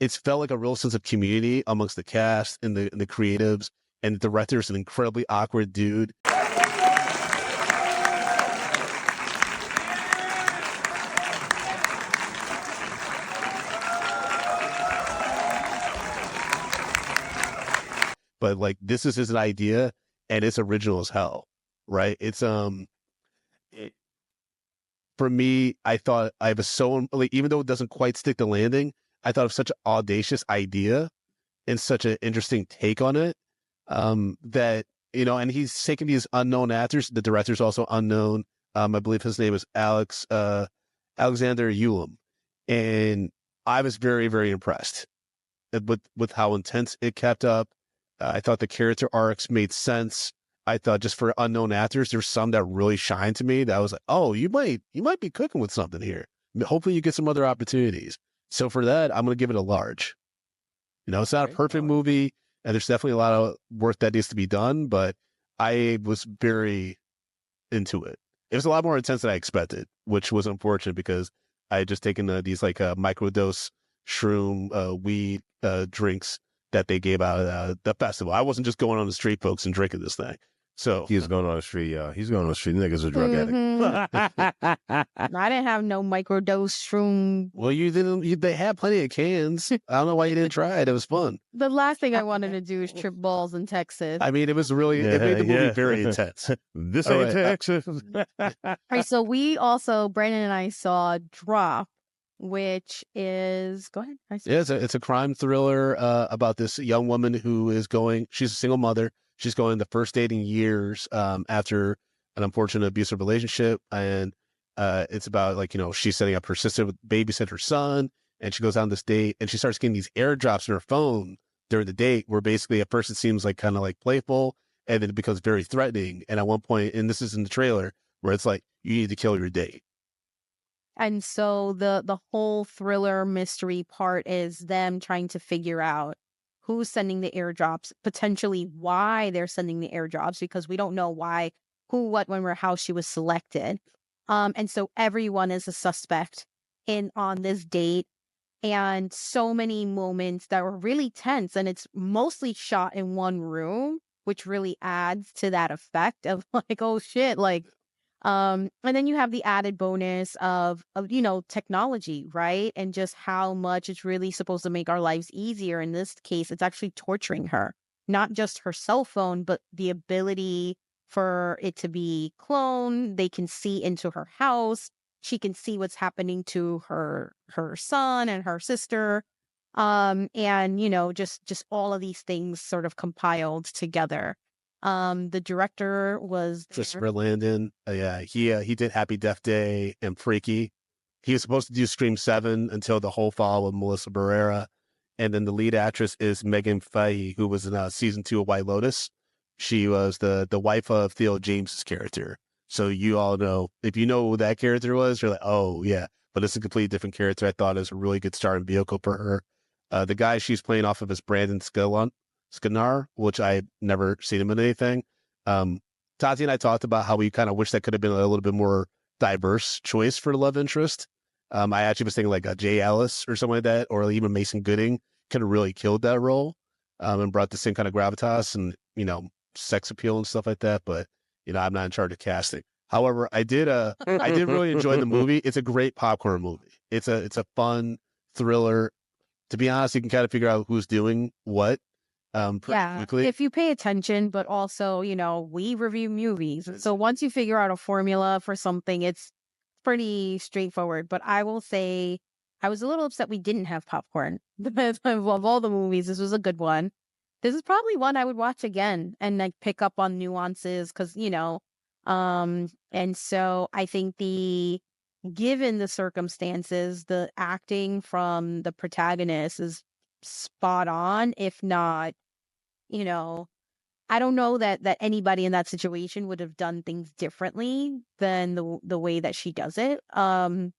S6: it's felt like a real sense of community amongst the cast and the creatives, and the director's an incredibly awkward dude. But like, this is his idea, and it's original as hell, right? It's for me, I thought I was so like, even though it doesn't quite stick the landing, I thought it was such an audacious idea and such an interesting take on it, that and he's taking these unknown actors. The director's also unknown. I believe his name is Alexander Ulam, and I was very, very impressed with how intense it kept up. I thought the character arcs made sense. I thought just for unknown actors, there's some that really shine to me that I was like, oh, you might be cooking with something here. Hopefully you get some other opportunities. So for that, I'm going to give it a large. It's not a perfect movie. and there's definitely a lot of work that needs to be done, but I was very into it. It was a lot more intense than I expected, which was unfortunate because I had just taken these like microdose shroom weed drinks that they gave out at the festival. I wasn't just going on the street, folks, and drinking this thing. So
S5: He was going on the street, He's going on the street. Niggas a drug
S4: I didn't have no microdose shroom.
S6: Well, you didn't. They had plenty of cans. I don't know why you didn't try it. It was fun.
S4: The last thing I wanted to do is trip balls in Texas.
S6: I mean, it was really. It made the movie very intense.
S5: This
S6: All
S5: ain't
S6: right,
S5: Texas.
S4: All right, so we also, Brandon and I saw Drop, which is, go ahead.
S6: Yeah, it's a crime thriller about this young woman who is going. She's a single mother. She's going the first date in years after an unfortunate abusive relationship, and it's about like she's setting up her sister to babysit her son, and she goes on this date, and she starts getting these airdrops on her phone during the date, where basically at first it seems like kind of like playful, and then it becomes very threatening. And at one point, and this is in the trailer, where it's like you need to kill your date.
S4: And so the whole thriller mystery part is them trying to figure out who's sending the airdrops, potentially why they're sending the airdrops, because we don't know why, who, what, when, where, how she was selected. And so everyone is a suspect on this date, and so many moments that were really tense, and it's mostly shot in one room, which really adds to that effect of like, oh shit, like. And then you have the added bonus of technology, right? And just how much it's really supposed to make our lives easier. In this case, it's actually torturing her, not just her cell phone, but the ability for it to be cloned. They can see into her house. She can see what's happening to her son and her sister. And just all of these things sort of compiled together. The director was
S6: Christopher Landon. He did Happy Death Day and Freaky. He was supposed to do Scream 7 until the whole fall with Melissa Barrera. And then the lead actress is Megan Fahey, who was in season 2 of White Lotus. She was the wife of Theo James's character. So you all know, if you know who that character was, you're like, oh yeah. But it's a completely different character. I thought it was a really good starting vehicle for her. The guy she's playing off of is Brandon Scanar, which I've never seen him in anything. Tati and I talked about how we kind of wish that could have been a little bit more diverse choice for the love interest. I actually was thinking like a Jay Ellis or something like that, or even Mason Gooding could have really killed that role and brought the same kind of gravitas and, sex appeal and stuff like that. But, I'm not in charge of casting. However, I did really enjoy the movie. It's a great popcorn movie. It's a fun thriller. To be honest, you can kind of figure out who's doing what. Quickly.
S4: If you pay attention, but also, we review movies. So once you figure out a formula for something, it's pretty straightforward. But I will say I was a little upset we didn't have popcorn. Of all the movies, this was a good one. This is probably one I would watch again and like pick up on nuances because, and so I think given the circumstances, the acting from the protagonist is spot on, if not, I don't know that anybody in that situation would have done things differently than the way that she does it. And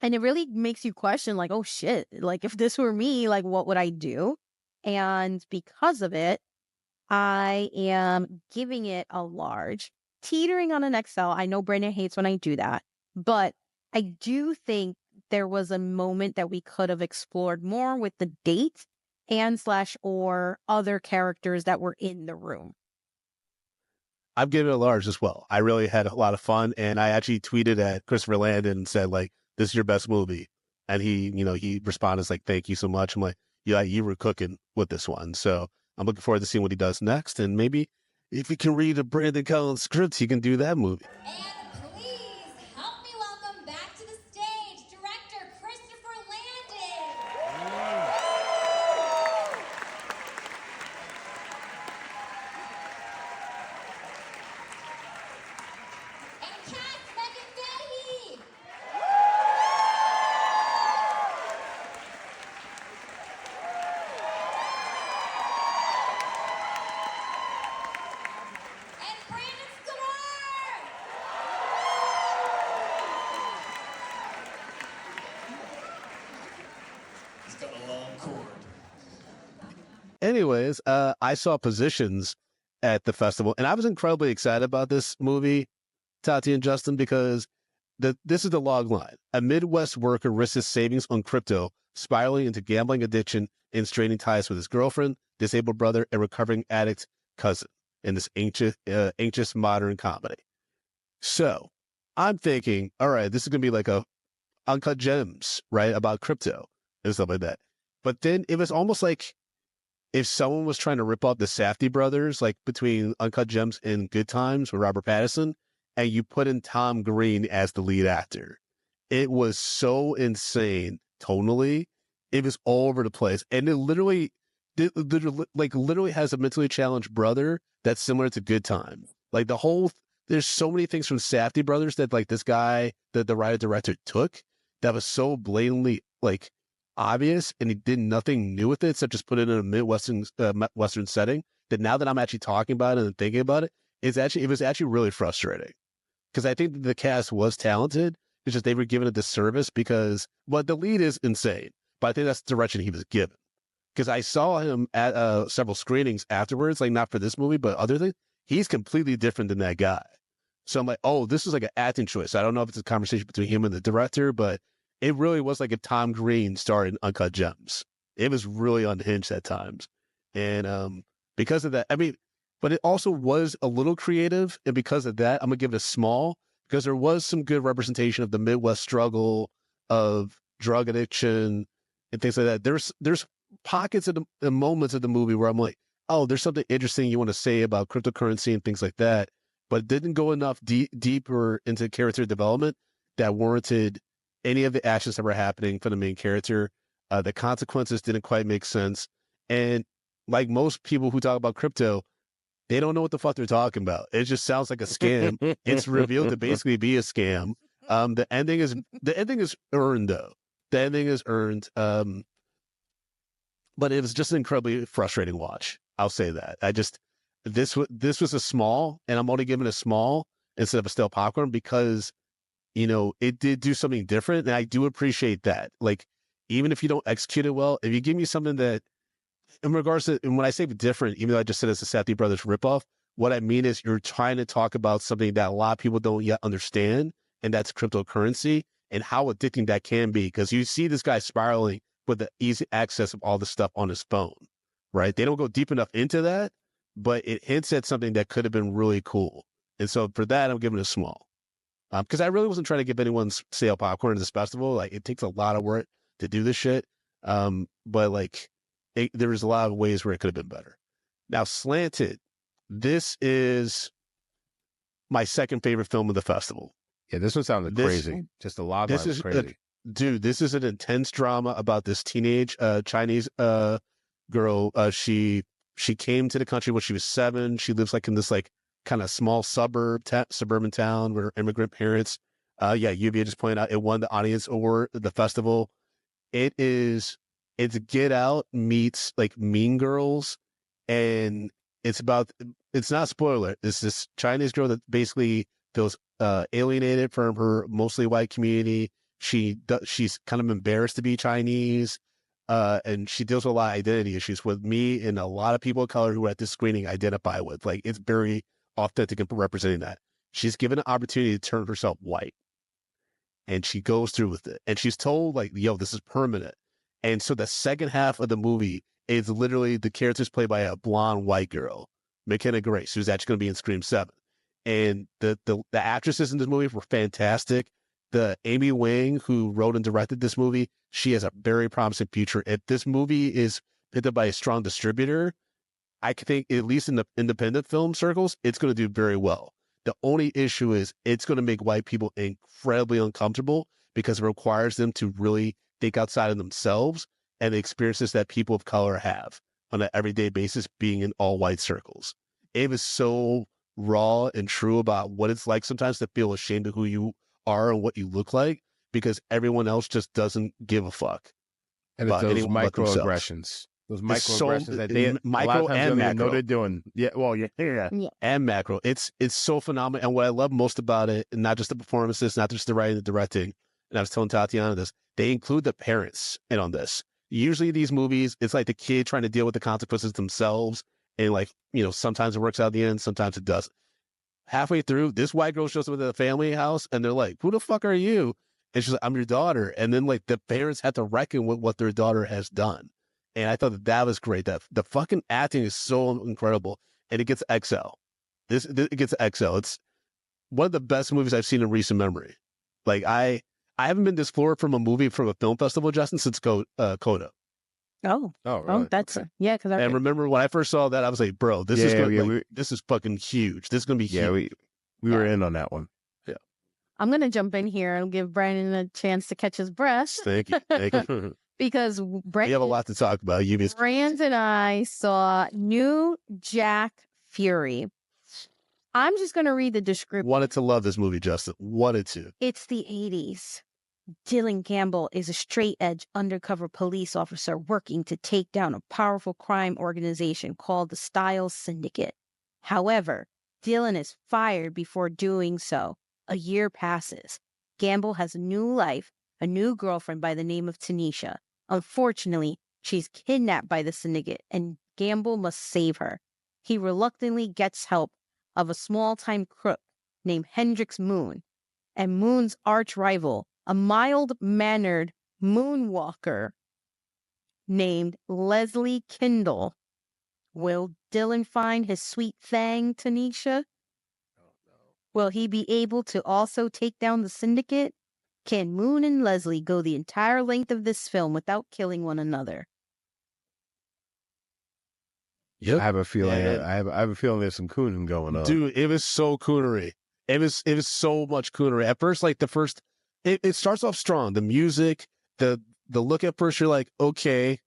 S4: it really makes you question, like, oh shit, like if this were me, like what would I do? And because of it, I am giving it a large, teetering on an XL. I know Brandon hates when I do that, but I do think there was a moment that we could have explored more with the date and / or other characters that were in the room.
S6: I'm giving it a large as well. I really had a lot of fun, and I actually tweeted at Christopher Landon and said, like, this is your best movie. And he responded like, thank you so much. I'm like, yeah, you were cooking with this one. So I'm looking forward to seeing what he does next. And maybe if he can read a Brandon Collins script, he can do that movie.
S10: And please help me welcome back to the stage director Christopher Landon. And cast Megan Fahey. And Brandon Scanar.
S6: anyways, I saw Positions at the festival, and I was incredibly excited about this movie, Tati and Justin, because this is the log line. A Midwest worker risks his savings on crypto, spiraling into gambling addiction and straining ties with his girlfriend, disabled brother, and recovering addict cousin in this anxious modern comedy. So I'm thinking, all right, this is going to be like a Uncut Gems, right, about crypto and stuff like that. But then it was almost like if someone was trying to rip off the Safdie brothers, like between Uncut Gems and Good Times with Robert Pattinson, and you put in Tom Green as the lead actor. It was so insane tonally. It was all over the place. And it literally has a mentally challenged brother that's similar to Good Time. Like there's so many things from Safdie brothers that like this guy, the writer director took that was so blatantly like obvious, and he did nothing new with it except just put it in a Midwestern Western setting, that now that I'm actually talking about it and thinking about it, it was actually really frustrating. Because I think that the cast was talented. It's just they were given a disservice because, well, the lead is insane, but I think that's the direction he was given. Because I saw him at several screenings afterwards, like not for this movie, but other things. He's completely different than that guy. So I'm like, oh, this is like an acting choice. I don't know if it's a conversation between him and the director, but it really was like if Tom Green starred in Uncut Gems. It was really unhinged at times. And because of that, I mean, but it also was a little creative. And because of that, I'm going to give it a small, because there was some good representation of the Midwest struggle, of drug addiction and things like that. There's pockets of the moments of the movie where I'm like, oh, there's something interesting you want to say about cryptocurrency and things like that. But it didn't go enough deeper into character development that warranted any of the actions that were happening for the main character. The consequences didn't quite make sense. And like most people who talk about crypto, they don't know what the fuck they're talking about. It just sounds like a scam. It's revealed to basically be a scam. The ending is earned though. The ending is earned. But it was just an incredibly frustrating watch. I'll say that. This was a small, and I'm only giving a small instead of a stale popcorn because, you know, it did do something different. And I do appreciate that. Like, even if you don't execute it well, if you give me something that, in regards to, and when I say different, even though I just said it's a Safdie Brothers ripoff, what I mean is you're trying to talk about something that a lot of people don't yet understand, and that's cryptocurrency and how addicting that can be. Because you see this guy spiraling with the easy access of all the stuff on his phone, right? They don't go deep enough into that, but it hints at something that could have been really cool. And so for that, I'm giving it a small. Because I really wasn't trying to give anyone stale popcorn at this festival. Like, it takes a lot of work to do this shit. But like, there was a lot of ways where it could have been better. Now, Slanted, this is my second favorite film of the festival.
S5: Yeah, this one sounded crazy. Just a log line was crazy.
S6: Dude, this is an intense drama about this teenage Chinese girl. She came to the country when she was 7. She lives like in this like kind of small suburban town with her immigrant parents. UVA just pointed out it won the audience award at the festival. It's Get Out meets like Mean Girls, and it's not a spoiler. It's this Chinese girl that basically feels alienated from her mostly white community. She's kind of embarrassed to be Chinese, and she deals with a lot of identity issues with me and a lot of people of color who at this screening identify with. Like, it's very authentic in representing that. She's given an opportunity to turn herself white, and she goes through with it. And she's told like, yo, this is permanent. And so the second half of the movie is literally the character's played by a blonde white girl, McKenna Grace, who's actually going to be in Scream 7. And the actresses in this movie were fantastic. The Amy Wang, who wrote and directed this movie, she has a very promising future. If this movie is picked up by a strong distributor, I think, at least in the independent film circles, it's going to do very well. The only issue is it's going to make white people incredibly uncomfortable because it requires them to really think outside of themselves and the experiences that people of color have on an everyday basis being in all white circles. It was so raw and true about what it's like sometimes to feel ashamed of who you are and what you look like because everyone else just doesn't give a fuck.
S5: And it's those microaggressions. Those microaggressions that they
S6: micro and macro
S5: know they're doing. Yeah, well, yeah.
S6: And macro. It's so phenomenal. And what I love most about it, and not just the performances, not just the writing, the directing, and I was telling Tatiana this, they include the parents in on this. Usually these movies, it's like the kid trying to deal with the consequences themselves. And like, sometimes it works out at the end, sometimes it doesn't. Halfway through, this white girl shows up at the family house and they're like, who the fuck are you? And she's like, I'm your daughter. And then like the parents have to reckon with what their daughter has done. And I thought that was great. That the fucking acting is so incredible. And it gets XL. It gets XL. It's one of the best movies I've seen in recent memory. Like I haven't been this floored from a movie from a film festival, Justin, since Coda.
S4: Oh,
S5: really?
S4: that's yeah. Because I
S6: remember when I first saw that, I was like, bro, this is this is fucking huge. This is gonna be huge.
S5: We were in on that one.
S6: Yeah.
S4: I'm gonna jump in here and give Brandon a chance to catch his breath.
S6: Thank you.
S4: Because
S6: we have a lot to talk about.
S4: Brandon and I saw New Jack Fury. I'm just gonna read the description.
S6: Wanted to love this movie, Justin. Wanted to.
S4: It's the 80s. Dylan Campbell is a straight-edge undercover police officer working to take down a powerful crime organization called the Styles Syndicate. However, Dylan is fired before doing so. A year passes. Campbell has a new life, a new girlfriend by the name of Tanisha. Unfortunately, she's kidnapped by the syndicate, and Campbell must save her. He reluctantly gets help of a small-time crook named Hendrix Moon, and Moon's arch-rival, a mild-mannered moonwalker named Leslie Kindle. Will Dylan find his sweet thang, Tanisha? Will he be able to also take down the syndicate? Can Moon and Leslie go the entire length of this film without killing one another?
S6: Yep.
S5: I have a feeling. I have a feeling there's some cooning going on.
S6: Dude, it was so coonery. It was so much coonery. At first, like it starts off strong. The music, the look at first, you're like, okay,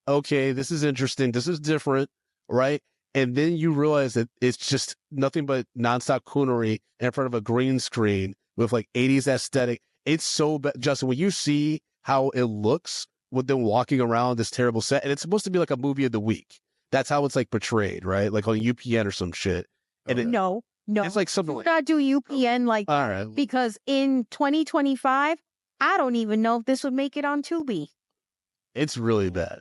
S6: this is interesting. This is different, right? And then you realize that it's just nothing but nonstop coonery in front of a green screen with like 80s aesthetic. It's so bad. Justin, when you see how it looks with them walking around this terrible set, and it's supposed to be like a movie of the week. That's how it's like portrayed, right? Like on UPN or some shit. And
S4: No.
S6: It's like something like,
S4: not do UPN like,
S6: all right,
S4: because in 2025, I don't even know if this would make it on Tubi.
S6: it's really bad.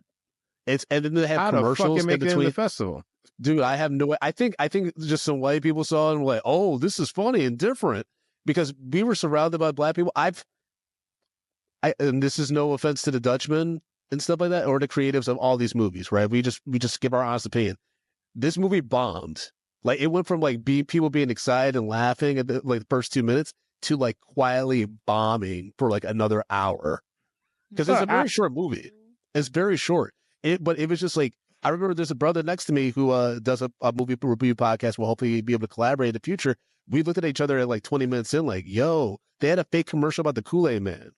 S6: And then they have
S5: How
S6: commercials
S5: the fuck
S6: in
S5: make it in
S6: between.
S5: the festival?
S6: Dude, I have no. I think just some white people saw it and were like, oh, this is funny and different, because we were surrounded by black people. And this is no offense to the Dutchman and stuff like that, or the creatives of all these movies, right? We just give our honest opinion. This movie bombed. Like it went from like people being excited and laughing at the first 2 minutes to like quietly bombing for like another hour, because it's a very short movie. It's very short. But it was just like, I remember there's a brother next to me who does a movie review podcast. We'll hopefully be able to collaborate in the future. We looked at each other at like 20 minutes in, like, yo, they had a fake commercial about the Kool-Aid Man.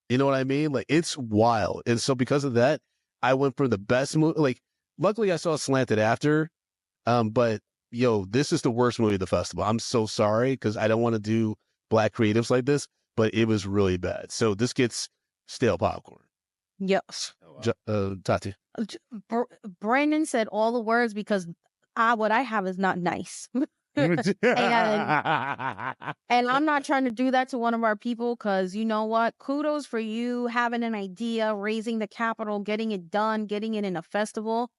S6: You know what I mean? Like, it's wild. And so because of that, I went for the best movie. Like, luckily I saw Slanted after. But yo, this is the worst movie of the festival. I'm so sorry, because I don't want to do black creatives like this, but it was really bad. So this gets stale popcorn.
S4: Yes.
S6: Tati.
S4: Brandon said all the words because what I have is not nice. And I'm not trying to do that to one of our people, because you know what? Kudos for you having an idea, raising the capital, getting it done, getting it in a festival.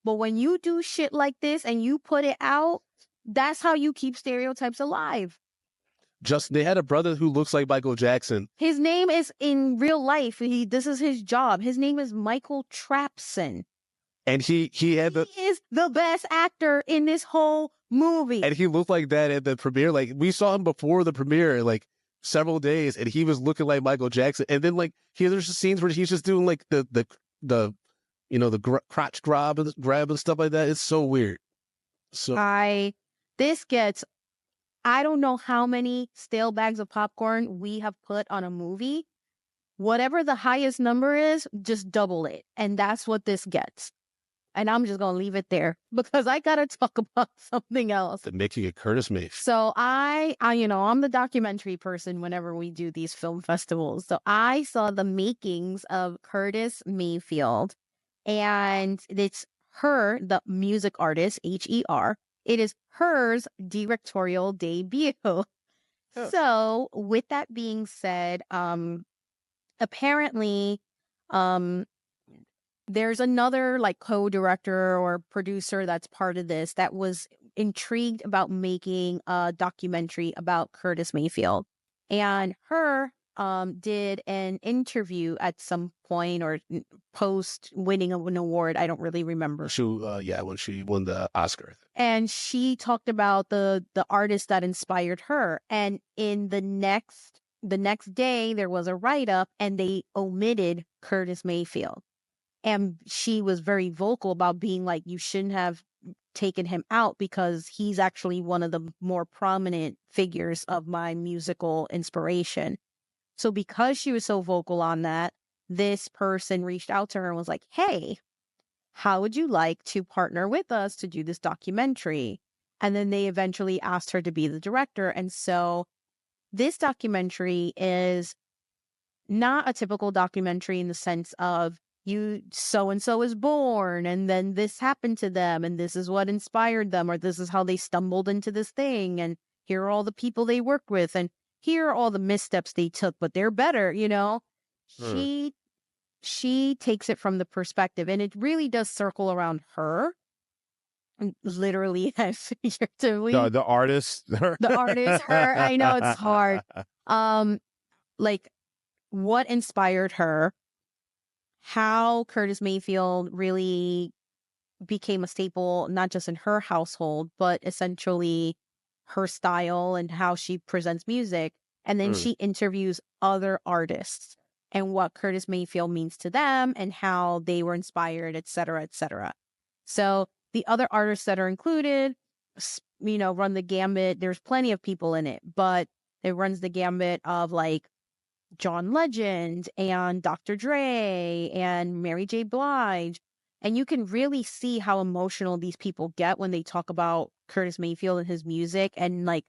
S4: But when you do shit like this and you put it out, that's how you keep stereotypes alive.
S6: They had a brother who looks like Michael Jackson.
S4: His name is, in real life, this is his job. His name is Michael Trapson.
S6: And he
S4: is the best actor in this whole movie.
S6: And he looked like that at the premiere. Like, we saw him before the premiere, like several days, and he was looking like Michael Jackson. And then like there's just scenes where he's just doing like the crotch grab and stuff like that. It's so weird. So
S4: I don't know how many stale bags of popcorn we have put on a movie. Whatever the highest number is, just double it. And that's what this gets. And I'm just going to leave it there because I got to talk about something else.
S6: The making of Curtis Mayfield.
S4: So I'm the documentary person whenever we do these film festivals. So I saw the makings of Curtis Mayfield, and it's her, the music artist, Her. It is hers directorial debut. Oh. So with that being said, apparently There's another like co-director or producer that's part of this that was intrigued about making a documentary about Curtis Mayfield, and her did an interview at some point or post winning an award. I don't really remember.
S6: When she won the Oscar.
S4: And she talked about the artist that inspired her. And in the next day, there was a write-up and they omitted Curtis Mayfield. And she was very vocal about being like, you shouldn't have taken him out because he's actually one of the more prominent figures of my musical inspiration. So because she was so vocal on that, this person reached out to her and was like, hey, how would you like to partner with us to do this documentary? And then they eventually asked her to be the director. And so this documentary is not a typical documentary in the sense of so-and-so is born and then this happened to them and this is what inspired them, or this is how they stumbled into this thing, and here are all the people they worked with, and here are all the missteps they took, but they're better, you know? She takes it from the perspective, and it really does circle around her. Literally and figuratively.
S5: The artist.
S4: The artist, her. I know it's hard. Like what inspired her, how Curtis Mayfield really became a staple, not just in her household, but essentially her style and how she presents music. And then she interviews other artists and what Curtis Mayfield means to them and how they were inspired, et cetera, et cetera. So the other artists that are included, run the gambit. There's plenty of people in it, but it runs the gambit of like John Legend and Dr. Dre and Mary J. Blige. And you can really see how emotional these people get when they talk about Curtis Mayfield and his music and like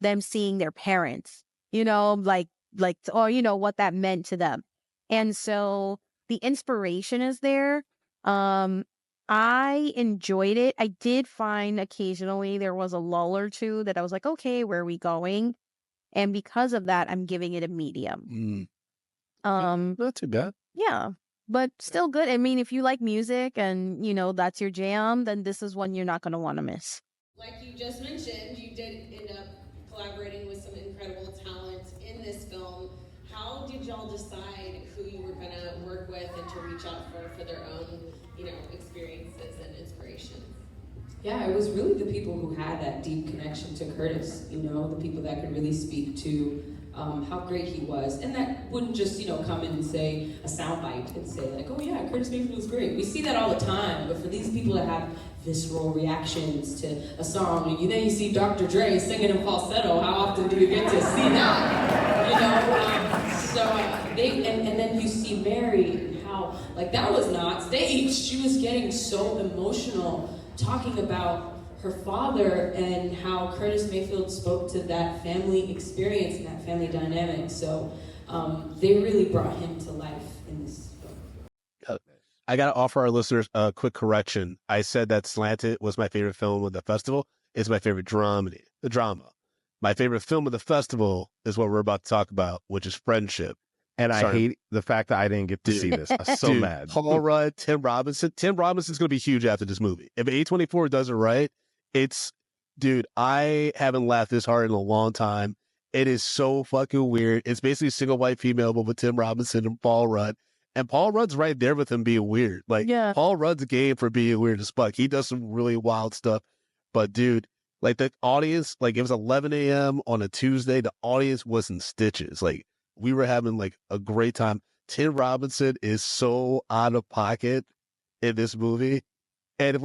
S4: them seeing their parents, what that meant to them. And so the inspiration is there. I enjoyed it. I did find occasionally there was a lull or two that I was like, okay, where are we going? And because of that, I'm giving it a medium.
S6: Not too bad.
S4: Yeah, but still good. I mean, if you like music and, that's your jam, then this is one you're not going to want to miss.
S9: Like you just mentioned, you did end up collaborating with some incredible talent in this film. How did y'all decide who you were going to work with and to reach out for their own, experiences and inspirations?
S12: Yeah, it was really the people who had that deep connection to Curtis, the people that could really speak to how great he was. And that wouldn't just, come in and say a soundbite and say like, oh yeah, Curtis Mayfield was great. We see that all the time, but for these people to have visceral reactions to a song, and then you see Dr. Dre singing in falsetto, how often do you get to see that? And then you see Mary, how, like that was not staged. She was getting so emotional talking about her father and how Curtis Mayfield spoke to that family experience and that family dynamic. So they really brought him to life in this film.
S6: I got to offer our listeners a quick correction. I said that Slanted was my favorite film of the festival. It's my favorite drama. My favorite film of the festival is what we're about to talk about, which is Friendship.
S5: And I hate the fact that I didn't get to see this. I'm so mad.
S6: Paul Rudd, Tim Robinson. Tim Robinson's going to be huge after this movie. If A24 does it right, I haven't laughed this hard in a long time. It is so fucking weird. It's basically a single white female, but with Tim Robinson and Paul Rudd. And Paul Rudd's right there with him being weird. Paul Rudd's game for being weird as fuck. He does some really wild stuff. But dude, like the audience, like it was 11 a.m. on a Tuesday. The audience was in stitches. Like we were having like a great time. Tim Robinson is so out of pocket in this movie. And it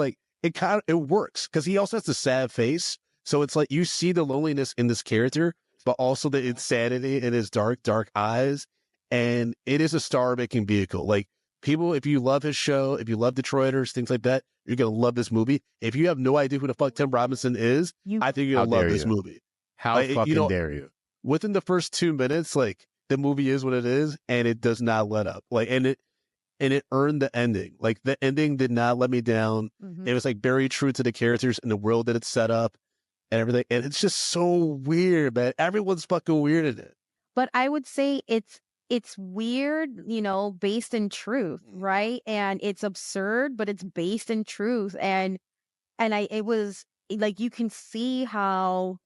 S6: works because he also has the sad face. So it's like you see the loneliness in this character, but also the insanity in his dark, dark eyes. And it is a star-making vehicle. Like people, if you love his show, if you love Detroiters, things like that, you're going to love this movie. If you have no idea who the fuck Tim Robinson is, I think you're going to love this movie.
S5: How fucking dare you?
S6: Within the first 2 minutes, like the movie is what it is, and it does not let up. And it earned the ending. Like the ending did not let me down. Mm-hmm. It was like very true to the characters and the world that it's set up and everything. And it's just so weird, man. Everyone's fucking weird in it.
S4: But I would say it's it's weird, based in truth, right? And it's absurd, but it's based in truth. And it was like you can see how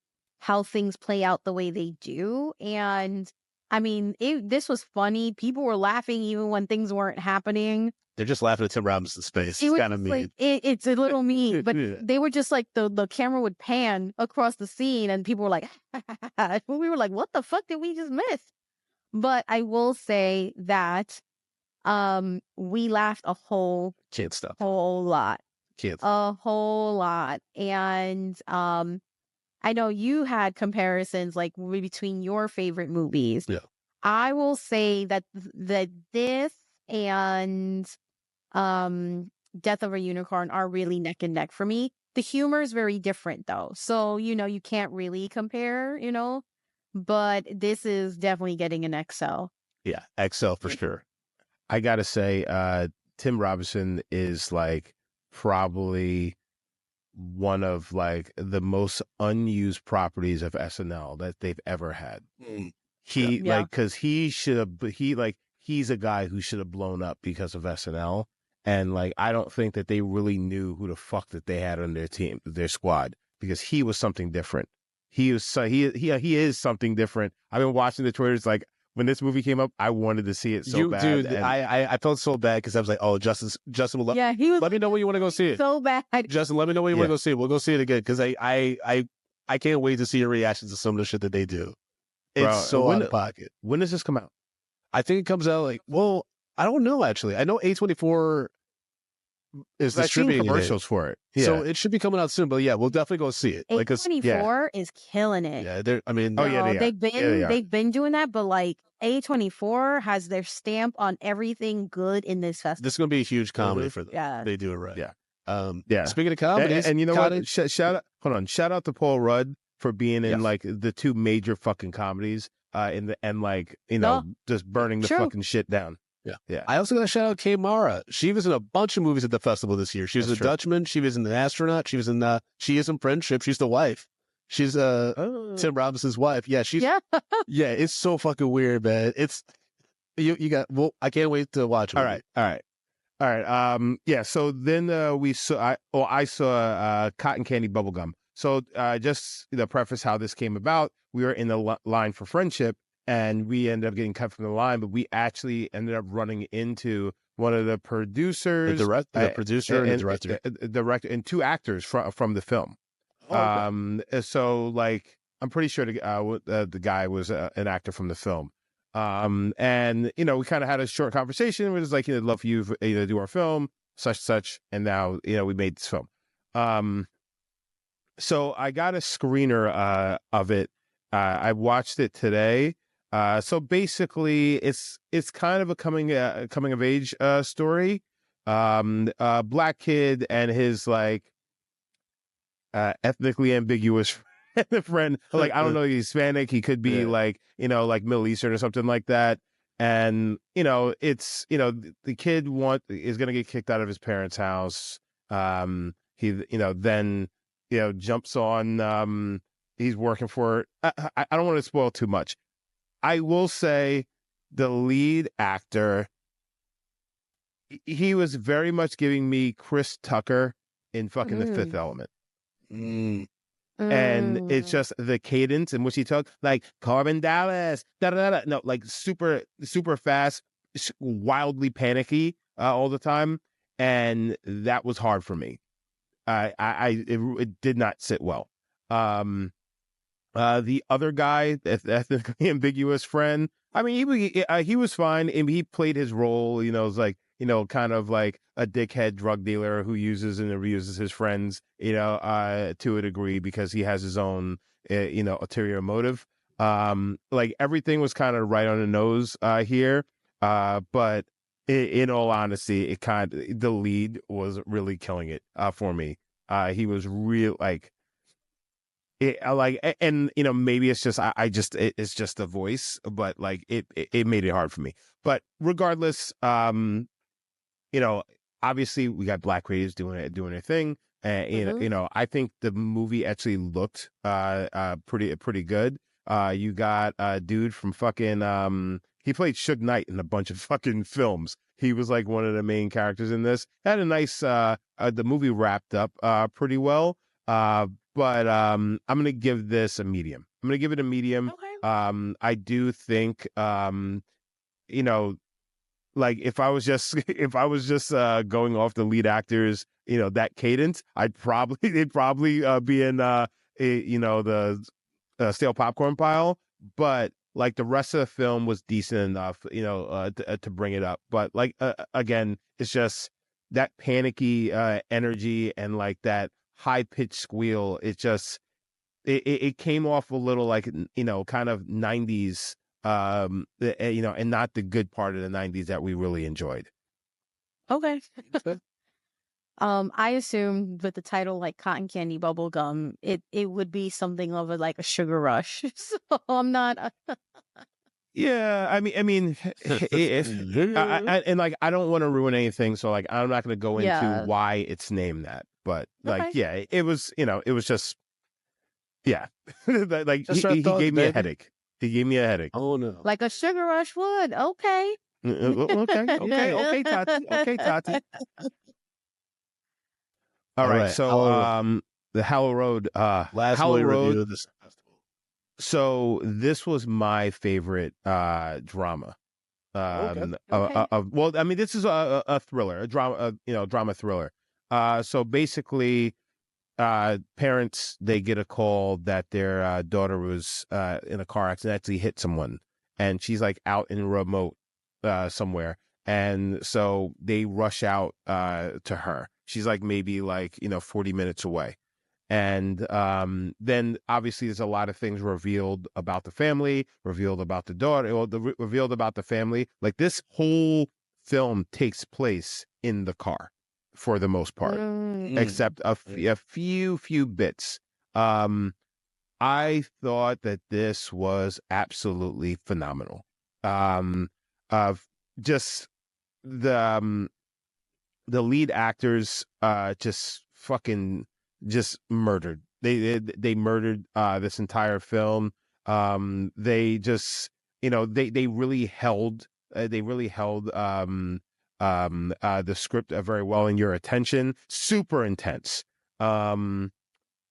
S4: things play out the way they do. And I mean, this was funny. People were laughing even when things weren't happening.
S6: They're just laughing at Tim Robinson's face.
S4: It
S6: It's
S4: was
S6: kind of
S4: just
S6: mean.
S4: like it's a little mean, but
S6: Yeah.
S4: they were just like the camera would pan across the scene, and people were like, we were like, what the fuck did we just miss? But I will say that we laughed a
S6: Can't stop.
S4: whole lot.
S6: Can't.
S4: A whole lot. And I know you had comparisons like between your favorite movies.
S6: Yeah.
S4: I will say that this and Death of a Unicorn are really neck and neck for me. The humor is very different though. So, you can't really compare, but this is definitely getting an XL.
S6: Yeah, XL for sure.
S5: I gotta say, Tim Robinson is like probably one of like the most unused properties of SNL that they've ever had. He
S4: Yeah.
S5: like because he's a guy who should have blown up because of SNL, and like I don't think that they really knew who the fuck that they had on their team, their squad, because he was something different. He is something different. I've been watching the Twitters like. When this movie came up, I wanted to see it so bad.
S6: Dude,
S5: and
S6: I felt so bad because I was like, oh, Justin will
S4: Yeah, he was
S6: let me know when you want to go see it.
S4: so bad.
S6: Justin, let me know when you want to go see it. We'll go see it again because I can't wait to see your reactions to some of the shit that they do. It's
S5: Bro,
S6: so out of pocket.
S5: When does this come out?
S6: I think it comes out I don't know actually. I know A24 is
S5: I've seen
S6: distributing
S5: commercials for it. Yeah.
S6: So it should be coming out soon. But yeah, we'll definitely go see it.
S4: A24 is killing it.
S6: Yeah, they're. I mean,
S4: they've been doing that, but like A24 has their stamp on everything good in this festival.
S6: This is going to be a huge comedy for them.
S4: Yeah,
S6: they do it right.
S5: Yeah. Yeah.
S6: Speaking of comedies,
S5: and you know what? Shout out to Paul Rudd for being in like the two major fucking comedies. Just burning the fucking shit down. Yeah.
S6: I also got to shout out Kay Mara. She was in a bunch of movies at the festival this year. She was a Dutchman. She was in The Astronaut. She was in She Is in Friendship. She's the wife. She's Tim Robinson's wife. Yeah, yeah, it's so fucking weird, man. It's you got I can't wait to watch it.
S5: All right. Yeah, so then I saw Cotton Candy Bubblegum. So just preface how this came about. We were in the line for friendship, and we ended up getting cut from the line, but we actually ended up running into one of the producers,
S6: the producer and the
S5: director, and two actors from the film. So like I'm pretty sure the guy was an actor from the film. And we kind of had a short conversation. We was like, I'd love for you to do our film, such, and now we made this film. So I got a screener of it. I watched it today. So basically, it's kind of a coming of age story. Black kid and his like ethnically ambiguous friend. Like I don't know, he's Hispanic. He could be like Middle Eastern or something like that. And it's the kid is gonna get kicked out of his parents' house. He then jumps on. He's working for. I don't want to spoil too much. I will say the lead actor, he was very much giving me Chris Tucker in fucking The Fifth Element. And it's just the cadence in which he talks, like Corbin Dallas, da-da-da-da. No, like super, super fast, wildly panicky all the time. And that was hard for me. It did not sit well. The other guy, the ethnically ambiguous friend, I mean, he was fine. And he played his role, it's like, kind of like a dickhead drug dealer who uses and abuses his friends, to a degree because he has his own, ulterior motive. Like everything was kind of right on the nose here. But in all honesty, the lead was really killing it for me. He was real and maybe it's just it's just the voice, but like it made it hard for me. But regardless, obviously we got black creators doing their thing, and I think the movie actually looked pretty good. You got a dude from fucking he played Suge Knight in a bunch of fucking films. He was like one of the main characters in this. Had a nice, the movie wrapped up pretty well. But I'm going to give this a medium. I'm going to give it a medium.
S4: Okay.
S5: I do think, you know, like if I was just going off the lead actors, you know, that cadence, it'd probably be in the stale popcorn pile. But like the rest of the film was decent enough, you know, to bring it up. But like again, it's just that panicky energy and like that high pitched squeal. It came off a little like, you know, kind of 90s. You know, and not the good part of the 90s that we really enjoyed.
S4: Okay. I assumed with the title like Cotton Candy Bubble Gum, it would be something of a sugar rush. So I'm not.
S5: Yeah, I mean, and like I don't want to ruin anything, so like I'm not going to go into why it's named that. But like, yeah, it was, you know, it was just, yeah, like he gave me a headache. He gave me a headache.
S6: Oh no!
S4: Like a sugar rush would. Okay.
S5: Okay, Tati. Okay, Tati. All right. So, the Hallow Road.
S6: Last
S5: Hallow
S6: Road
S5: Road
S6: review of this festival.
S5: So this was my favorite drama.
S6: Okay.
S5: Well, I mean, this is a thriller, a drama, drama thriller. So basically, parents, they get a call that their daughter was in a car accident, actually hit someone, and she's like out in remote somewhere, and so they rush out to her. She's like maybe 40 minutes away, and then obviously there's a lot of things revealed about the family, revealed about the daughter, revealed about the family. Like this whole film takes place in the car for the most part, except a few bits. I thought that this was absolutely phenomenal. Just the lead actors just murdered. They murdered this entire film. They just, they really held the script very well in your attention. Super intense. It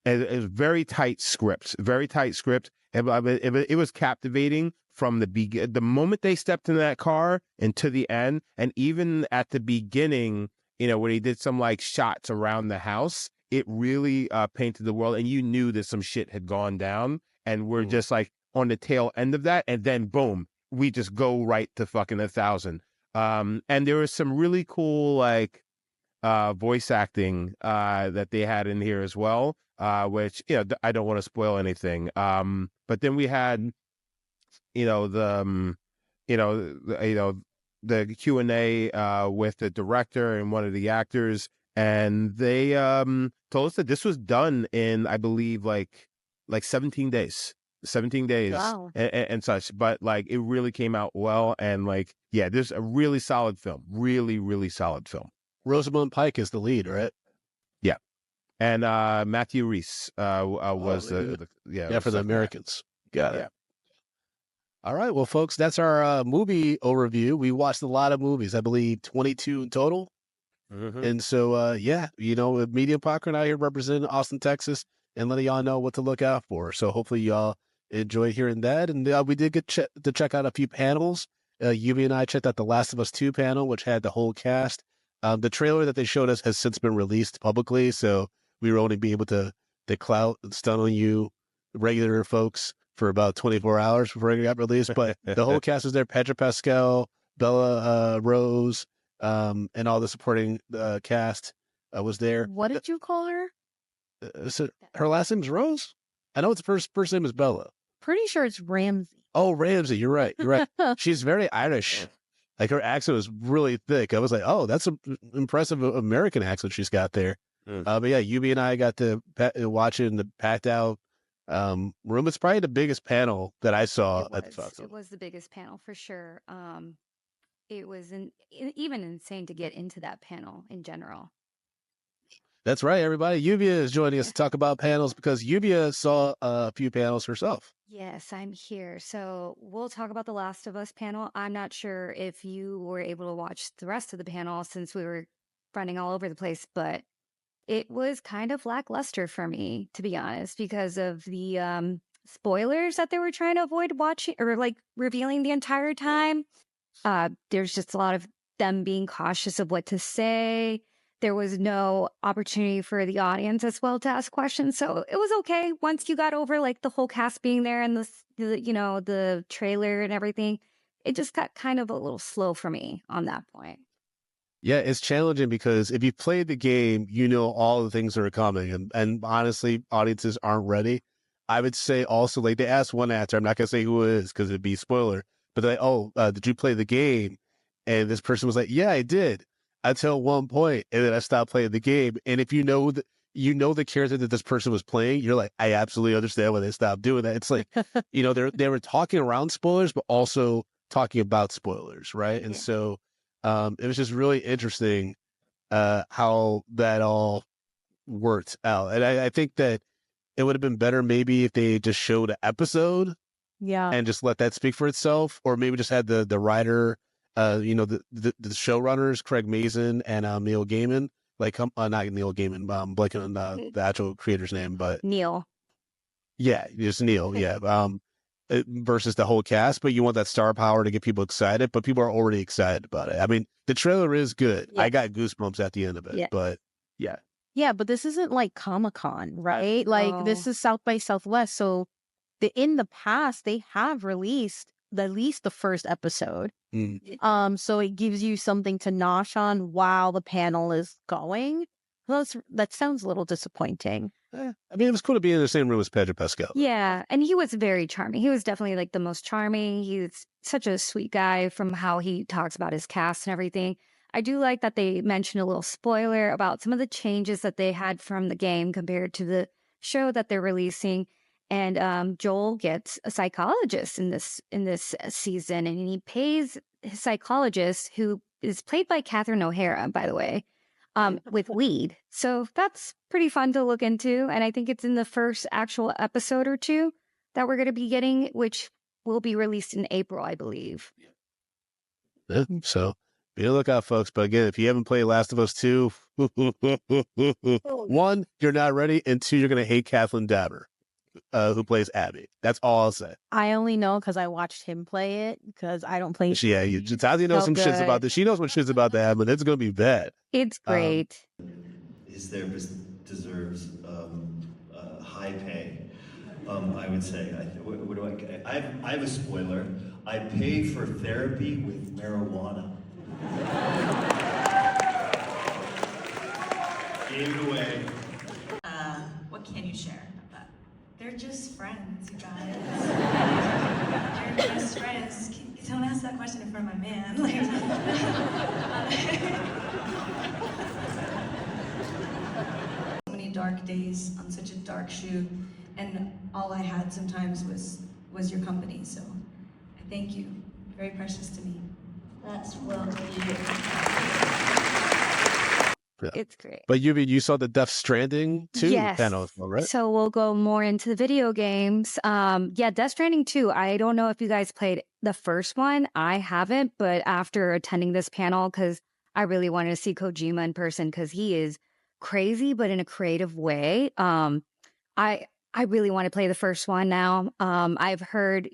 S5: was very tight script. It was captivating from the moment they stepped in that car and to the end, and even at the beginning, when he did some like shots around the house, it really painted the world, and you knew that some shit had gone down, and we're just like on the tail end of that, and then boom, we just go right to fucking 1,000. And there was some really cool voice acting that they had in here as well, which I don't want to spoil anything. But then we had the Q&A with the director and one of the actors, and they told us that this was done in, I believe, like 17 days. 17 days.
S4: Wow.
S5: and such, but like it really came out well, and like, yeah, there's a really solid film, really solid film.
S6: Rosamund Pike is the lead, right?
S5: Yeah, and Matthew Rhys was the
S6: for the Americans. Got it.
S5: Yeah.
S6: All right, well, folks, that's our movie overview. We watched a lot of movies, I believe 22 in total. And so, Media Popcorn out here representing Austin, Texas, and letting y'all know what to look out for. So hopefully y'all enjoyed hearing that. And we did get to check out a few panels. Yubi and I checked out the Last of Us 2 panel, which had the whole cast. The trailer that they showed us has since been released publicly, so we were only be able to clout and stun on you regular folks for about 24 hours before it got released. But the whole cast was there: Pedro Pascal, Bella Rose, and all the supporting cast was there.
S4: What did you call her?
S6: So her last name is Rose? I know it's first name is Bella.
S4: Pretty sure it's Ramsey.
S6: Oh, Ramsey. You're right. She's very Irish. Like her accent was really thick. I was like, oh, that's an impressive American accent she's got there. But yeah, Yubi and I got to watch it in the packed out room. It's probably the biggest panel that I saw at the festival.
S13: It was the biggest panel for sure. It was even insane to get into that panel in general.
S6: That's right, everybody. Yuvia is joining us to talk about panels because Yuvia saw a few panels herself.
S13: Yes, I'm here. So we'll talk about the Last of Us panel. I'm not sure if you were able to watch the rest of the panel since we were running all over the place, but it was kind of lackluster for me, to be honest, because of the spoilers that they were trying to avoid watching or like revealing the entire time. There's just a lot of them being cautious of what to say. There was no opportunity for the audience as well to ask questions. So it was okay once you got over like the whole cast being there and the trailer and everything. It just got kind of a little slow for me on that point.
S6: Yeah, it's challenging because if you played the game, you know all the things that are coming, and honestly, audiences aren't ready. I would say also, like, they asked one actor, I'm not gonna say who it is because it'd be a spoiler, but they're like, "Oh, did you play the game?" And this person was like, "Yeah, I did," until one point, and then I stopped playing the game. And if you know the character that this person was playing, you're like, I absolutely understand why they stopped doing that. It's like, they were talking around spoilers, but also talking about spoilers, right? And so it was just really interesting how that all worked out. And I think that it would have been better maybe if they just showed an episode
S4: Yeah.
S6: and just let that speak for itself, or maybe just had the writer, the showrunners, Craig Mazin and Neil Gaiman, like not Neil Gaiman, blanking on the actual creator's name, but
S13: Neil.
S6: yeah, just Neil, yeah. Versus the whole cast, but you want that star power to get people excited, but people are already excited about it. I mean, the trailer is good.
S4: Yeah.
S6: I got goosebumps at the end of it,
S4: Yeah.
S6: but yeah.
S4: Yeah, but this isn't like Comic-Con, right? Like this
S13: No.
S4: is South by Southwest. So in the past they have released at least the first episode. So it gives you something to nosh on while the panel is going. That sounds a little disappointing.
S6: I mean, it was cool to be in the same room as Pedro Pascal.
S13: Yeah, and he was very charming. He was definitely like the most charming. He's such a sweet guy from how he talks about his cast and everything. I do like that they mentioned a little spoiler about some of the changes that they had from the game compared to the show that they're releasing. And Joel gets a psychologist in this season, and he pays his psychologist, who is played by Catherine O'Hara, by the way, with weed. So that's pretty fun to look into. And I think it's in the first actual episode or two that we're going to be getting, which will be released in April, I believe.
S6: Yeah, so be on the lookout, folks. But again, if you haven't played Last of Us 2, one, you're not ready, and two, you're going to hate Kathleen Dabber, who plays Abby. That's all I'll say.
S4: I only know because I watched him play it because I don't play.
S6: Yeah, Tazi knows some shits about this. She knows what shit's about to happen. It's going to be bad.
S13: It's great.
S14: His therapist deserves high pay. I would say. What do I have a spoiler. I pay for therapy with marijuana. Gave it away.
S15: What can you share about that? They're just friends, you guys. They're just friends. Don't ask that question in front of my man. So many dark days on such a dark shoot, and all I had sometimes was your company. So I thank you. Very precious to me. That's well needed.
S6: Yeah.
S13: It's great.
S6: But you saw the Death Stranding 2 panel as well, right?
S13: So we'll go more into the video games. Yeah, Death Stranding 2. I don't know if you guys played the first one. I haven't, but after attending this panel, because I really wanted to see Kojima in person because he is crazy, but in a creative way. I really want to play the first one now. I've heard,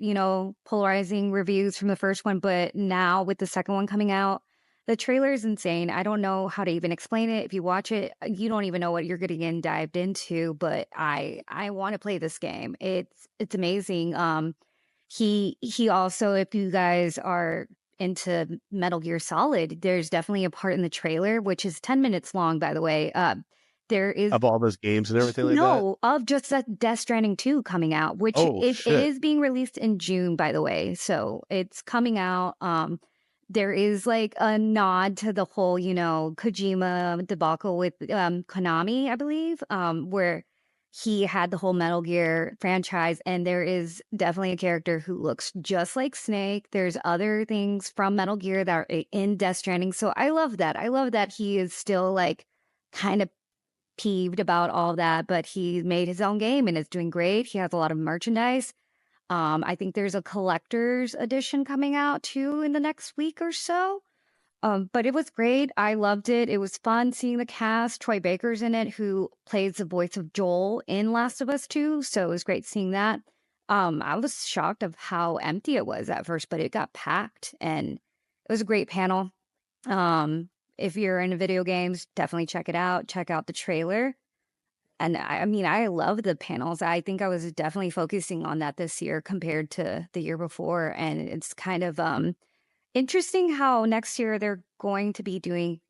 S13: polarizing reviews from the first one, but now with the second one coming out, the trailer is insane. I don't know how to even explain it. If you watch it, you don't even know what you're getting dived into, but I want to play this game. It's amazing. He also, if you guys are into Metal Gear Solid, there's definitely a part in the trailer, which is 10 minutes long, by the way. There is
S6: of all those games and everything like that?
S13: No, of just that Death Stranding 2 coming out, which it is being released in June, by the way. So it's coming out. There is like a nod to the whole, Kojima debacle with Konami, I believe, where he had the whole Metal Gear franchise. And there is definitely a character who looks just like Snake. There's other things from Metal Gear that are in Death Stranding. So I love that. I love that he is still like kind of peeved about all that, but he made his own game and it's doing great. He has a lot of merchandise. I think there's a collector's edition coming out too in the next week or so. But it was great. I loved it. It was fun seeing the cast. Troy Baker's in it, who plays the voice of Joel in Last of Us 2. So it was great seeing that. I was shocked of how empty it was at first, but it got packed and it was a great panel. If you're into video games, definitely check it out. Check out the trailer. And I mean, I love the panels. I think I was definitely focusing on that this year compared to the year before. And it's kind of interesting how next year they're going to be doing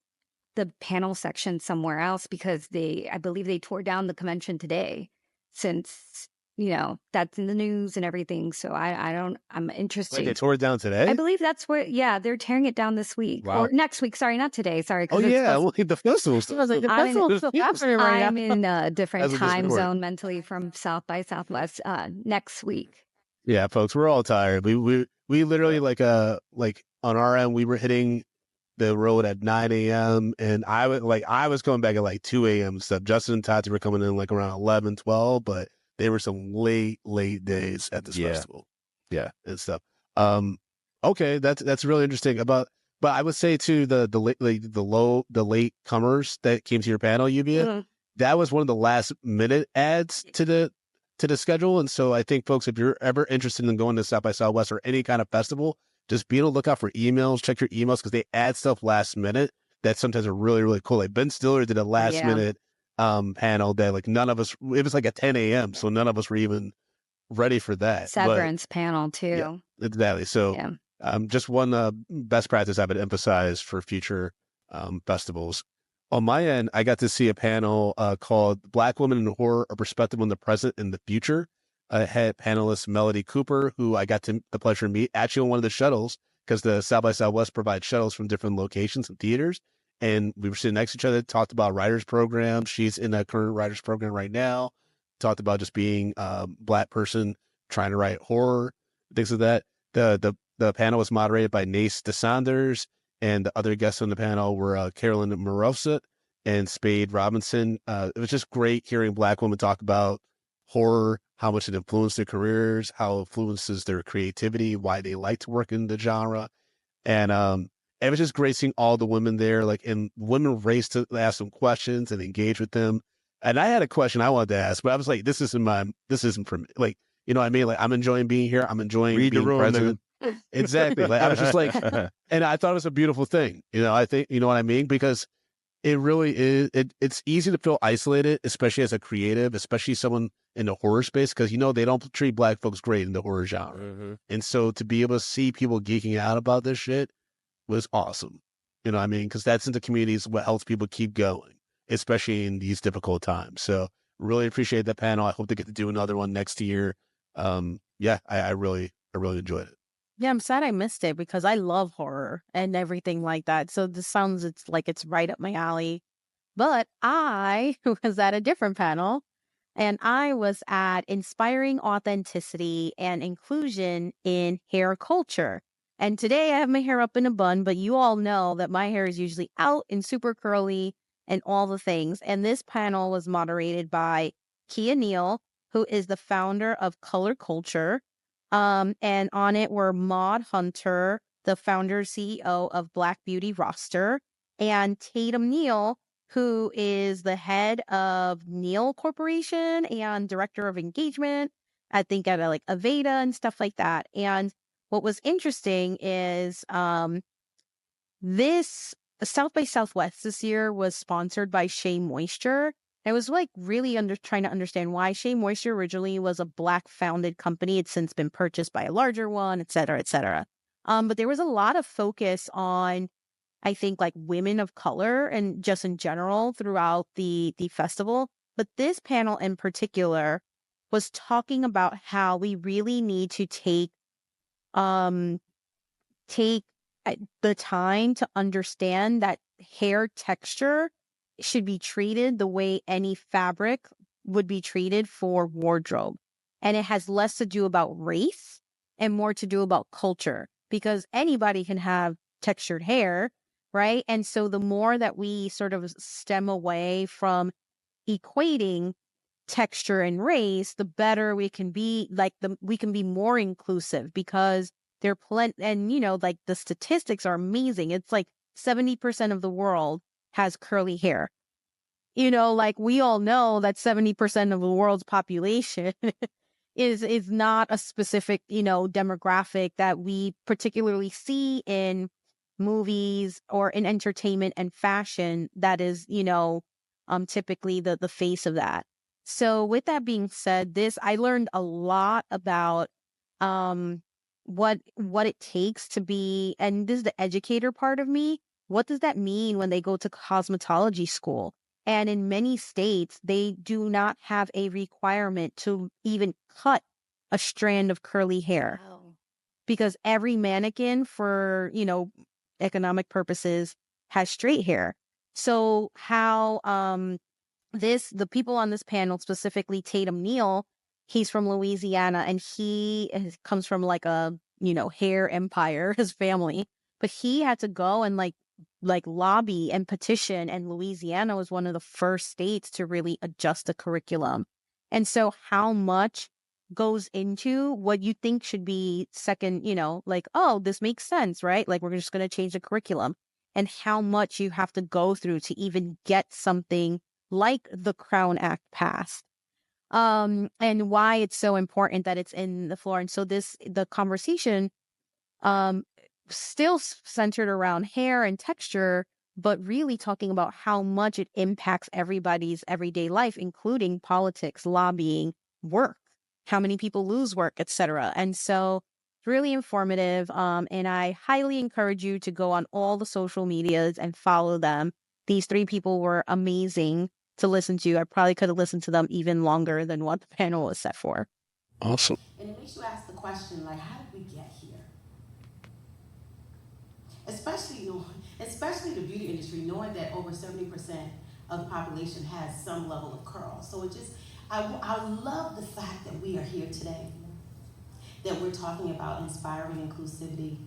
S13: the panel section somewhere else because I believe they tore down the convention today since, that's in the news and everything. So I'm interested.
S6: Wait, they tore it down today?
S13: I believe that's what, they're tearing it down this week or next week. Sorry, not today. Sorry.
S6: Oh, yeah. Well, the festival's
S4: I was like, the festival's still happening right now.
S13: I'm in a different
S6: As of this
S13: time
S6: recording.
S13: zone mentally from South by Southwest next week.
S6: Yeah, folks, we're all tired. We literally like on our end, we were hitting the road at 9 a.m. and I was coming back at like 2 a.m. stuff. Justin and Tati were coming in like around 11, 12, but they were some late days at this festival. Yeah, and stuff. Okay, that's really interesting but I would say too the late comers that came to your panel, Yubia, that was one of the last minute adds to the schedule. And so I think, folks, if you're ever interested in going to South by Southwest or any kind of festival, just be on the lookout for emails. Check your emails because they add stuff last minute that sometimes are really, really cool. Like Ben Stiller did a last minute panel that like none of us, it was like at 10 a.m. So none of us were even ready for that.
S13: Severance panel too.
S6: Yeah, exactly. So just one best practice I would emphasize for future festivals. On my end, I got to see a panel called Black Women in Horror, A Perspective on the Present and the Future. I had panelist Melody Cooper, who I got the pleasure to meet actually on one of the shuttles because the South by Southwest provides shuttles from different locations and theaters. And we were sitting next to each other, talked about writers program. She's in a current writers program right now. Talked about just being a Black person trying to write horror, things like that. The panel was moderated by Nace DeSanders, and the other guests on the panel were Carolyn Morosset and Spade Robinson. It was just great hearing Black women talk about horror, how much it influenced their careers, how it influences their creativity, why they like to work in the genre. And it was just great seeing all the women there, and women raced to ask them questions and engage with them. And I had a question I wanted to ask, but I was like, this isn't for me. Like, you know what I mean? Like, I'm enjoying being here. I'm enjoying being present. Exactly. Like, I was just like, and I thought it was a beautiful thing. I think, you know what I mean? Because it really is. It's easy to feel isolated, especially as a creative, especially someone in the horror space, because, they don't treat Black folks great in the horror genre. Mm-hmm. And so to be able to see people geeking out about this shit was awesome. You know what I mean? Because that's in the communities what helps people keep going, especially in these difficult times. So really appreciate that panel. I hope to get to do another one next year. I really enjoyed it.
S4: Yeah, I'm sad I missed it because I love horror and everything like that. So this sounds it's right up my alley. But I was at a different panel and I was at Inspiring Authenticity and Inclusion in Hair Culture. And today I have my hair up in a bun, but you all know that my hair is usually out and super curly and all the things. And this panel was moderated by Kia Neal, who is the founder of Color Culture. And on it were Maud Hunter, the founder CEO of Black Beauty Roster, and Tatum Neal, who is the head of Neal Corporation and director of engagement, I think at Aveda and stuff like that. And what was interesting is this South by Southwest this year was sponsored by Shea Moisture. I was really trying to understand why Shea Moisture originally was a Black founded company. It's since been purchased by a larger one, et cetera, et cetera. But there was a lot of focus on, I think, women of color and just in general throughout the festival. But this panel in particular was talking about how we really need to take the time to understand that hair texture should be treated the way any fabric would be treated for wardrobe. And it has less to do about race and more to do about culture, because anybody can have textured hair, right? And so the more that we sort of stem away from equating texture and race, the better we can be, like we can be more inclusive, because they're and like the statistics are amazing. It's like 70% of the world has curly hair. Like we all know that 70% of the world's population is not a specific, demographic that we particularly see in movies or in entertainment and fashion that is, typically the face of that. So with that being said, I learned a lot about what it takes to be, and this is the educator part of me. What does that mean when they go to cosmetology school? And in many states, they do not have a requirement to even cut a strand of curly hair.
S13: Wow.
S4: Because every mannequin, for, economic purposes, has straight hair. So how the people on this panel, specifically Tatum Neal, he's from Louisiana, and he comes from like a, hair empire, his family. But he had to go and like lobby and petition, and Louisiana was one of the first states to really adjust the curriculum. And so how much goes into what you think should be second, like, oh, this makes sense, right? Like, we're just going to change the curriculum, and how much you have to go through to even get something like the Crown Act passed. And why it's so important that it's in the floor. And so the conversation, still centered around hair and texture, but really talking about how much it impacts everybody's everyday life, including politics, lobbying, work, how many people lose work, etc. And so it's really informative. And I highly encourage you to go on all the social medias and follow them. These three people were amazing to listen to. I probably could have listened to them even longer than what the panel was set for.
S6: Awesome.
S16: And it makes you ask the question, like, how did we get here? Especially the beauty industry, knowing that over 70% of the population has some level of curl. So I love the fact that we are here today, that we're talking about inspiring inclusivity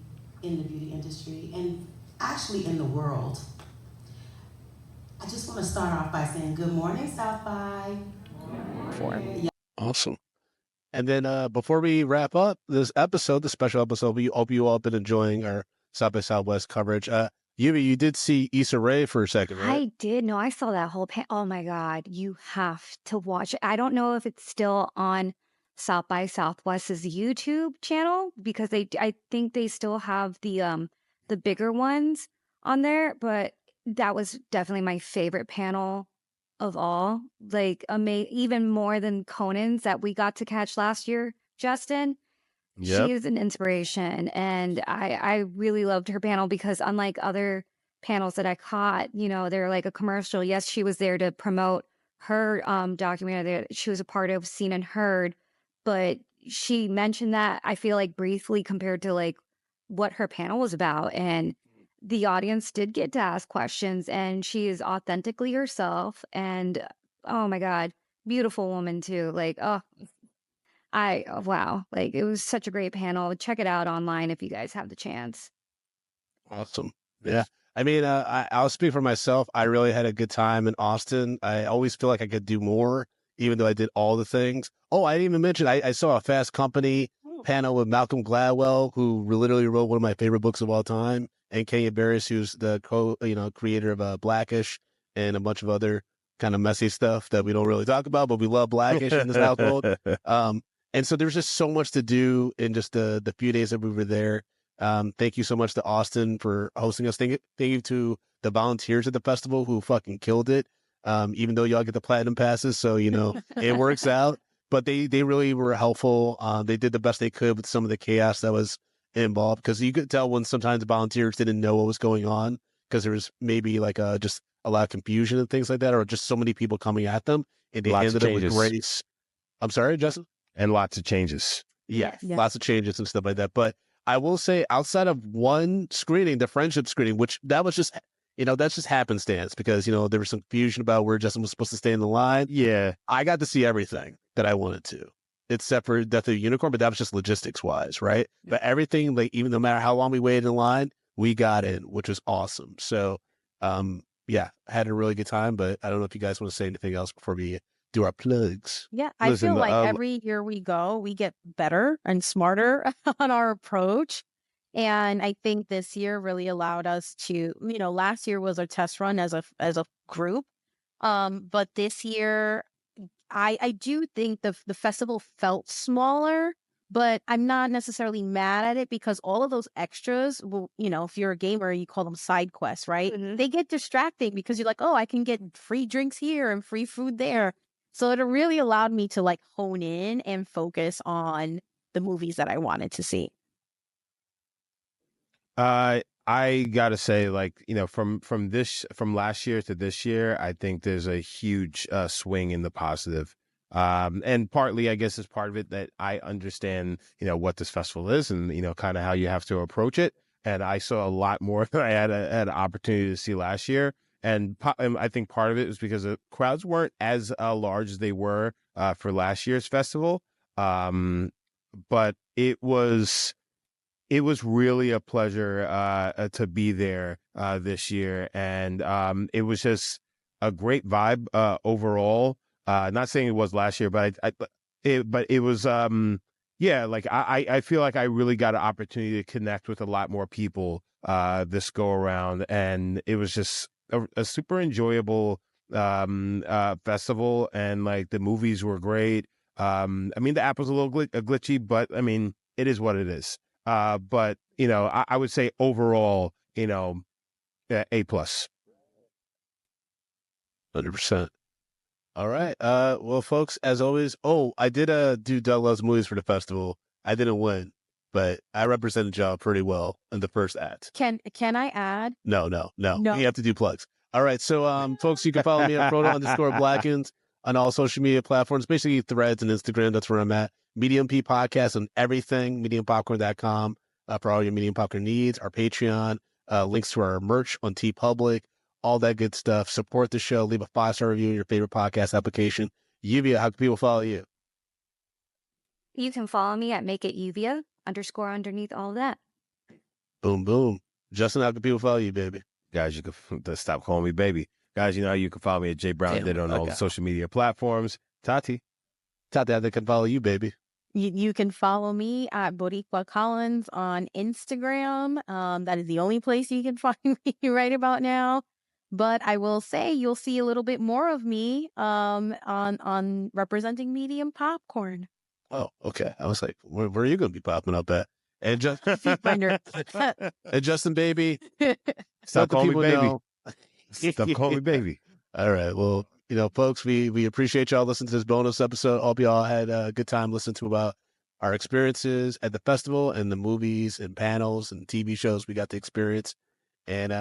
S16: in the beauty industry and actually in the world. I just want to start off by saying good morning, South by. Yeah.
S6: Awesome. And then before we wrap up this episode, the special episode, we hope you all have been enjoying our South by Southwest coverage. You did see Issa Rae for a second, right?
S13: I did. No, I saw that whole oh my God, you have to watch it. I don't know if it's still on South by Southwest's YouTube channel, because I think they still have the bigger ones on there, but that was definitely my favorite panel of all. Like even more than Conan's that we got to catch last year, Justin.
S6: Yep.
S13: She is an inspiration, and I really loved her panel, because unlike other panels that I caught, they're like a commercial. Yes, she was there to promote her documentary that she was a part of, Seen and Heard, but she mentioned that, I feel like, briefly compared to like what her panel was about, and the audience did get to ask questions, and she is authentically herself, and oh my God, beautiful woman too. Like, oh, wow, like it was such a great panel. Check it out online if you guys have the chance.
S6: Awesome. Yeah. I mean, I'll speak for myself. I really had a good time in Austin. I always feel like I could do more, even though I did all the things. Oh, I didn't even mention, I saw a Fast Company panel with Malcolm Gladwell, who literally wrote one of my favorite books of all time, and Kenya Barris, who's the creator of Blackish and a bunch of other kind of messy stuff that we don't really talk about, but we love Blackish in this household. And so there's just so much to do in just the few days that we were there. Thank you so much to Austin for hosting us. Thank you to the volunteers at the festival who fucking killed it. Even though y'all get the platinum passes, so it works out. But they really were helpful. They did the best they could with some of the chaos that was involved, because you could tell when sometimes volunteers didn't know what was going on, because there was maybe like just a lot of confusion and things like that, or just so many people coming at them, and they handled it with grace. I'm sorry, Justin?
S5: And lots of changes.
S6: Yeah,
S4: Yes.
S6: lots of changes and stuff like that. But I will say, outside of one screening, the friendship screening, which that was just, that's just happenstance, because, there was some confusion about where Justin was supposed to stay in the line.
S5: Yeah.
S6: I got to see everything that I wanted to, except for Death of the Unicorn, but that was just logistics wise, right? Yeah. But everything, like, even no matter how long we waited in line, we got in, which was awesome. So, yeah, I had a really good time, but I don't know if you guys want to say anything else before we do our plugs.
S4: Yeah, I
S5: Listen,
S4: feel like every year we go, we get better and smarter on our approach. And I think this year really allowed us to, last year was our test run as a group. But this year, I do think the festival felt smaller, but I'm not necessarily mad at it because all of those extras will, if you're a gamer, you call them side quests, right? They get distracting because you're like, oh, I can get free drinks here and free food there. So it really allowed me to like hone in and focus on the movies that I wanted to see.
S5: I gotta say, like, from last year to this year, I think there's a huge swing in the positive. And partly, I guess, is part of it that I understand, what this festival is and, kind of how you have to approach it. And I saw a lot more than I had an opportunity to see last year. And I think part of it was because the crowds weren't as large as they were for last year's festival. But it was really a pleasure to be there this year. And it was just a great vibe overall. Not saying it was last year, but it was, like I feel like I really got an opportunity to connect with a lot more people this go around. And it was just a super enjoyable festival. And like the movies were great. I mean, the app was a little glitchy, but I mean, it is what it is. But, I would say overall, A+.
S6: 100%. All right. Well, folks, as always, I did do Doug Loves Movies for the festival. I didn't win, but I represented y'all pretty well in the first act.
S4: Can I add?
S6: No. You have to do plugs. All right. So, folks, you can follow me at Frodo_Blackens on all social media platforms, basically Threads and Instagram. That's where I'm at. Medium P Podcast on everything, mediumpopcorn.com for all your Medium Popcorn needs, our Patreon, links to our merch on TeePublic, all that good stuff. Support the show. Leave a 5-star review in your favorite podcast application. Yuvia, how can people follow you?
S13: You can follow me at MakeItYuvia _ underneath all that.
S6: Boom, boom. Justin, how can people follow you, baby?
S5: Guys, you can stop calling me baby. Guys, you can follow me at JBrownDid on all the social media platforms. Tati,
S6: how they can follow you, baby?
S4: You can follow me at Boricua Collins on Instagram. That is the only place you can find me right about now. But I will say you'll see a little bit more of me on representing Medium Popcorn.
S6: Oh, okay. I was like, where are you going to be popping up at? And and Justin, baby,
S5: stop calling me baby. Stop calling me baby.
S6: All right. Well, folks, we appreciate y'all listening to this bonus episode. Hope y'all had a good time listening to about our experiences at the festival and the movies and panels and TV shows we got to experience. And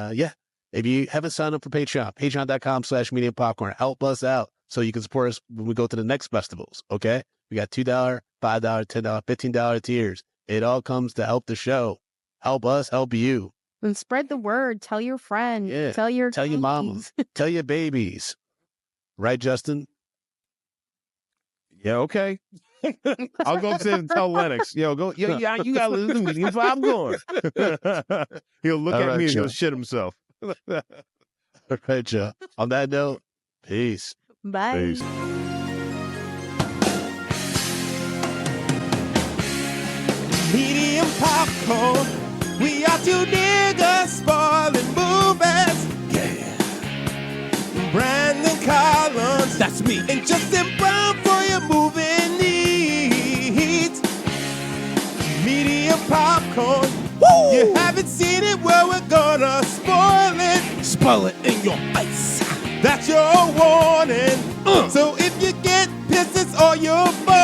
S6: if you haven't signed up for Patreon, patreon.com/Medium Popcorn, help us out so you can support us when we go to the next festivals. Okay. We got $2, $5, $10, $15 tiers. It all comes to help the show. Help us, help you.
S4: And spread the word. Tell your friends.
S6: Yeah.
S4: Tell your
S6: mamas. Tell your babies. Right, Justin?
S5: Yeah, okay. I'll go upstairs and tell Lennox. You gotta listen to me. I'm going. He'll look at me and he'll shit himself.
S6: All right, Joe. On that note, peace.
S4: Bye.
S6: Peace.
S3: Medium popcorn, we are two niggas spoiling movies. Yeah. Brandon Collins, that's me, and Justin Brown for your movie needs. Medium popcorn, woo! You haven't seen it, well we're gonna spoil it in your face. That's your warning. So if you get pissed, it's all your fault.